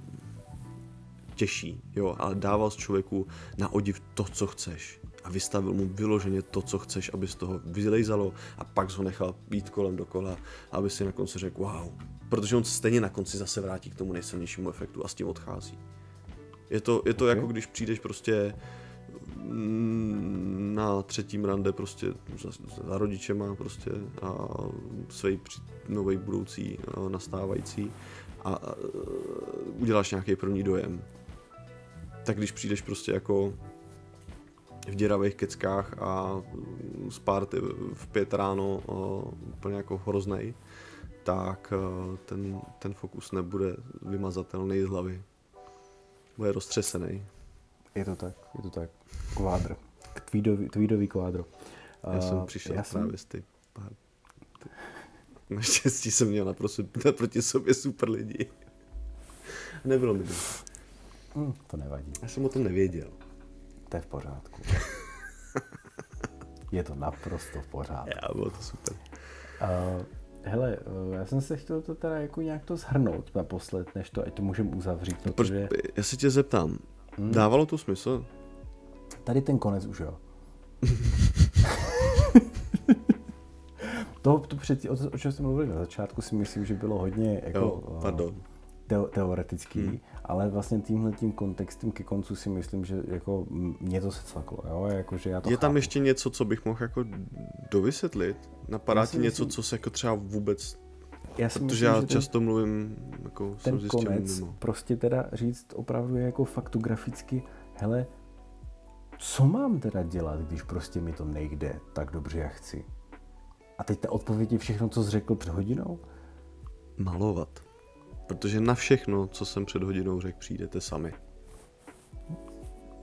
těžší, jo, ale dával z člověku na odiv to, co chceš. A vystavil mu vyloženě to, co chceš, aby z toho vylejzalo a pak ho nechal být kolem dokola, aby si na konci řekl wow. Protože on stejně na konci zase vrátí k tomu nejsilnějšímu efektu a s tím odchází. Je to okay. Jako když přijdeš prostě na třetím rande prostě za rodičema prostě a svej novej budoucí nastávající a uděláš nějaký první dojem. Tak když přijdeš prostě jako v děravých keckách a z party v 5 ráno úplně jako hroznej, tak ten fokus nebude vymazatelný z hlavy. Bude roztřesený. Je to tak. Kvádr. Tweedový kvádro. Já jsem přišel právě z ty pár. Naštěstí jsem měl naproti sobě super lidi. Nebylo mi to. To nevadí. Já jsem o tom nevěděl. To je v pořádku. Je to naprosto v pořádku. Já, bylo to super. Hele, já jsem se chtěl to teda jako nějak to shrnout naposled, než to, ať to můžeme uzavřít, protože... Já se tě zeptám, dávalo to smysl? Tady ten konec už jo. O čem jsme mluvili na začátku, si myslím, že bylo hodně jako... teoretický, ale vlastně tímhletím kontextem ke koncu si myslím, že jako mě to se cvaklo, jo, jakože já to je chápu. tam ještě něco, co bych mohl jako dovysvětlit? Napadá ti něco, co se jako třeba vůbec... Protože já často mluvím, jako jsem zjistil konec mimo. Prostě teda říct opravdu jako faktograficky, hele, co mám teda dělat, když prostě mi to nejde tak dobře, jak chci? A teď ta odpověď je všechno, co jsi řekl před hodinou? Malovat. Protože na všechno, co jsem před hodinou řekl, přijdete sami.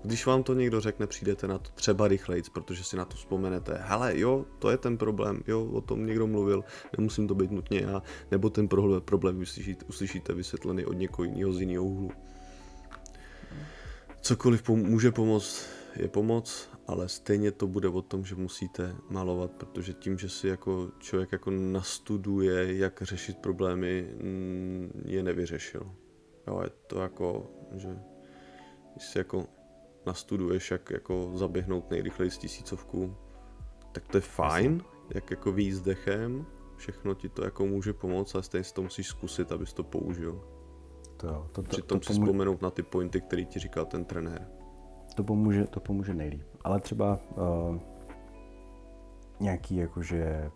Když vám to někdo řekne, přijdete na to třeba rychlejc, protože si na to vzpomenete. Hele, jo, to je ten problém, jo, o tom někdo mluvil, nemusím to být nutně já, nebo ten problém uslyšíte vysvětlený od někoho jiného z jiného úhlu. Cokoliv může pomoct, je pomoc, ale stejně to bude o tom, že musíte malovat, protože tím, že si jako člověk jako nastuduje, jak řešit problémy, je nevyřešil. Jo, je to jako, že když si jako nastuduješ, jak jako zaběhnout nejrychleji z 1000, tak to je fajn, jak jako výjít dechem, všechno ti to jako může pomoct, ale stejně si to musíš zkusit, abys to použil. Přitom si vzpomenout na ty pointy, který ti říkal ten trenér. To pomůže nejlíp. Ale třeba nějaký jakože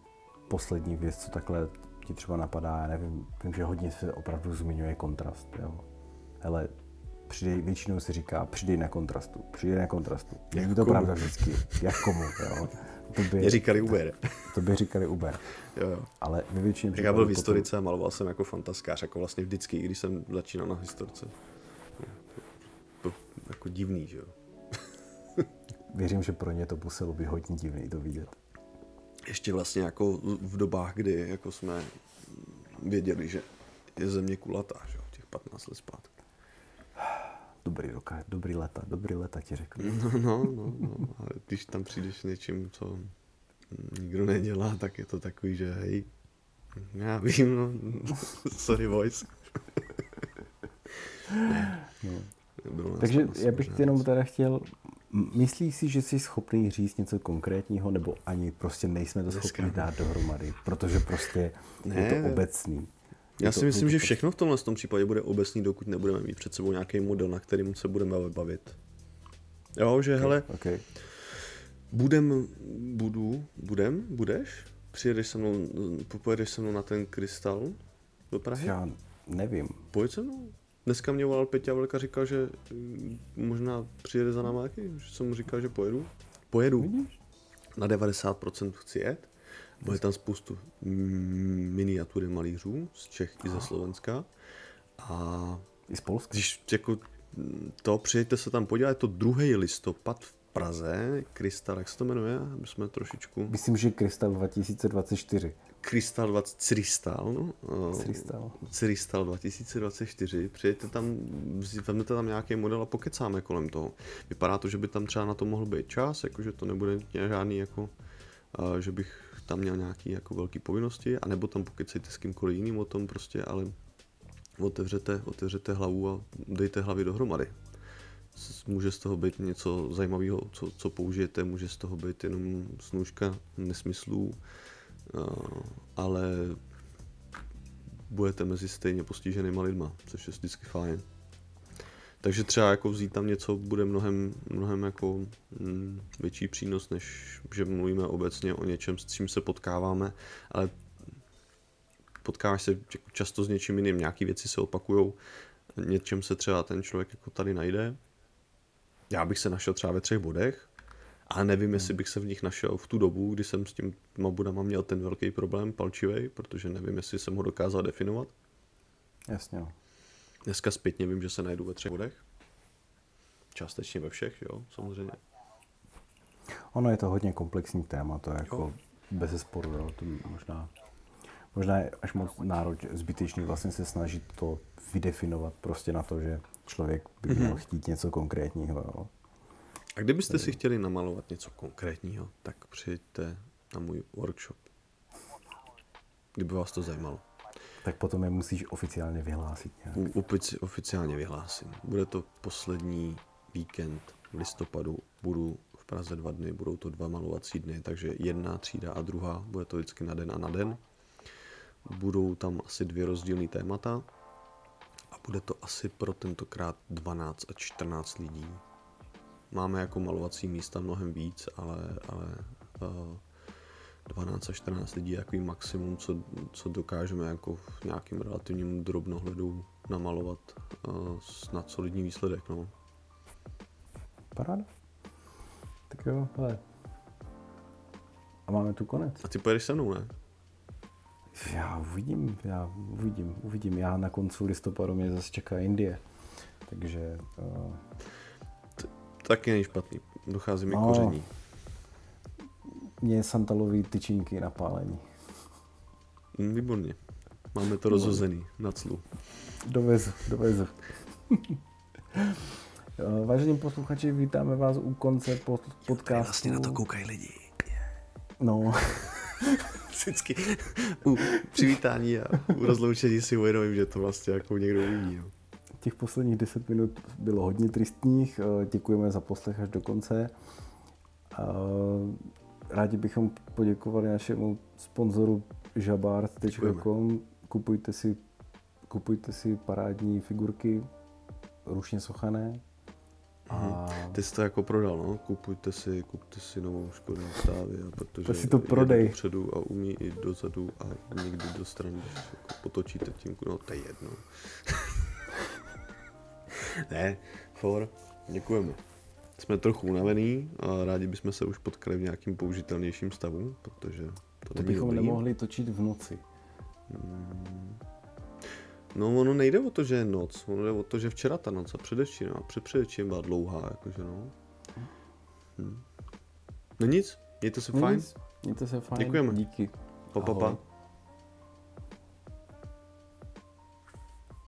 poslední věc, co takhle ti třeba napadá, já nevím, vím, že hodně se opravdu zmiňuje kontrast, jo. Hele, většinou se říká, přidej na kontrastu. Není to pravda vždycky, jak komu, jo. Mě říkali Uber. To by říkali Uber. Jo. Ale ve většině případů... Já byl v historice a maloval jsem jako fantaskář, jako vlastně vždycky, když jsem začínal na historce. To jako divný, že jo. Věřím, že pro ně to muselo být hodně divný to vidět. Ještě vlastně jako v dobách, kdy jako jsme věděli, že je země kulatá, že jo, těch 15 let zpátky. Dobrý leta ti řekli. No, ale když tam přijdeš něčím, co nikdo nedělá, tak je to takový, že hej, já vím, no, sorry boys. Takže já bych jenom teda chtěl, myslíš si, že jsi schopný říct něco konkrétního, nebo ani prostě nejsme to schopni dát dohromady, protože prostě je to obecný. Já si myslím, že všechno v tomhle případě bude obecný, dokud nebudeme mít před sebou nějaký model, na kterým se budeme bavit. Jo, že hele, budeš? Pojedeš se mnou na ten krystal do Prahy? Já nevím. Pojď se mnou. Dneska mě volal Peťa Velka, říkal, že možná přijede za náma taky, že jsem mu říkal, že pojedu. Na 90% chci jet. Bude tam spoustu miniatury malířů z Čech i ze Slovenska. A i z Polska. Když jako to, přijďte se tam podívat, je to 2. listopad v Praze, Krystal, jak se to jmenuje? Aby jsme trošičku... Myslím, že Krystal 2024. Crystal 2024, přijďte tam, vezmete tam nějaký model a pokecáme kolem toho. Vypadá to, že by tam třeba na to mohl být čas, jakože to nebude žádný jako, že bych tam měl nějaký jako velký povinnosti, anebo tam pokecejte s kýmkoliv jiným o tom prostě, ale otevřete hlavu a dejte hlavy dohromady. Může z toho být něco zajímavého, co použijete, může z toho být jenom snůžka nesmyslů, ale budete mezi stejně postiženýma lidma, což je vždycky fajn. Takže třeba jako vzít tam něco bude mnohem jako větší přínos, než že mluvíme obecně o něčem, s čím se potkáváme, ale potkáváš se často s něčím jiným, nějaký věci se opakujou, něčem se třeba ten člověk jako tady najde. Já bych se našel třeba ve 3 bodech, ale nevím, jestli bych se v nich našel v tu dobu, kdy jsem s tím budama měl ten velký problém palčivej, protože nevím, jestli jsem ho dokázal definovat. Jasně. Dneska zpětně vím, že se najdu ve 3 bodech. Částečně ve všech, jo, samozřejmě. Ono je to hodně komplexní téma, to je jako bezesporu, jo, to možná je až moc zbytečný vlastně se snažit to vydefinovat prostě na to, že člověk by měl chtít něco konkrétního, jo. A kdybyste si chtěli namalovat něco konkrétního, tak přijďte na můj workshop. Kdyby vás to zajímalo. Tak potom je musíš oficiálně vyhlásit nějak. Oficiálně vyhlásím. Bude to poslední víkend v listopadu. Budu v Praze 2 dny, budou to 2 malovací dny, takže jedna třída a druhá, bude to vždycky na den a na den. Budou tam asi 2 rozdílné témata a bude to asi pro tentokrát 12 a 14 lidí. Máme jako malovací místa mnohem víc, ale 12 a 14 lidí je takový maximum, co dokážeme jako v nějakém relativním drobnohledu namalovat na solidní výsledek. No. Paráda. Tak jo, hele. A máme tu konec. A ty pojedeš se mnou, ne? Já uvidím. Já na konci listopadu mě zase čeká Indie. Takže... Taky není špatný. Dochází mi koření. Mě santalový tyčinky na pálení. Výborně. Máme to rozhozený na clu. Dovezu. Vážení posluchači, vítáme vás u konce podcastu. Vlastně na to koukají lidi. No. Vždycky u přivítání a u rozloučení si uvědomím, že to vlastně jako někdo uvidí. No. Těch posledních 10 minut bylo hodně tristních. Děkujeme za poslech až do konce. Rádi bychom poděkovali našemu sponzoru jabart.com. Kupujte si parádní figurky, ručně sochané. Ty jsi to jako prodal, no? Kupte si novou Škodu Octavia, protože si to prodej. Dopředu a umí i dozadu a někdy do strany, když jako potočíte tím, no to je jedno. Ne, děkujeme. Jsme trochu unavený a rádi bychom se už potkali v nějakým použitelnějším stavu, protože to bychom nemohli točit v noci. No ono nejde o to, že je noc, ono jde o to, že včera ta noc a předevčírem a předevčírem byla dlouhá, jakože no. No nic, mějte se fajn. Mějte se fajn. Děkujeme. Díky. Pa.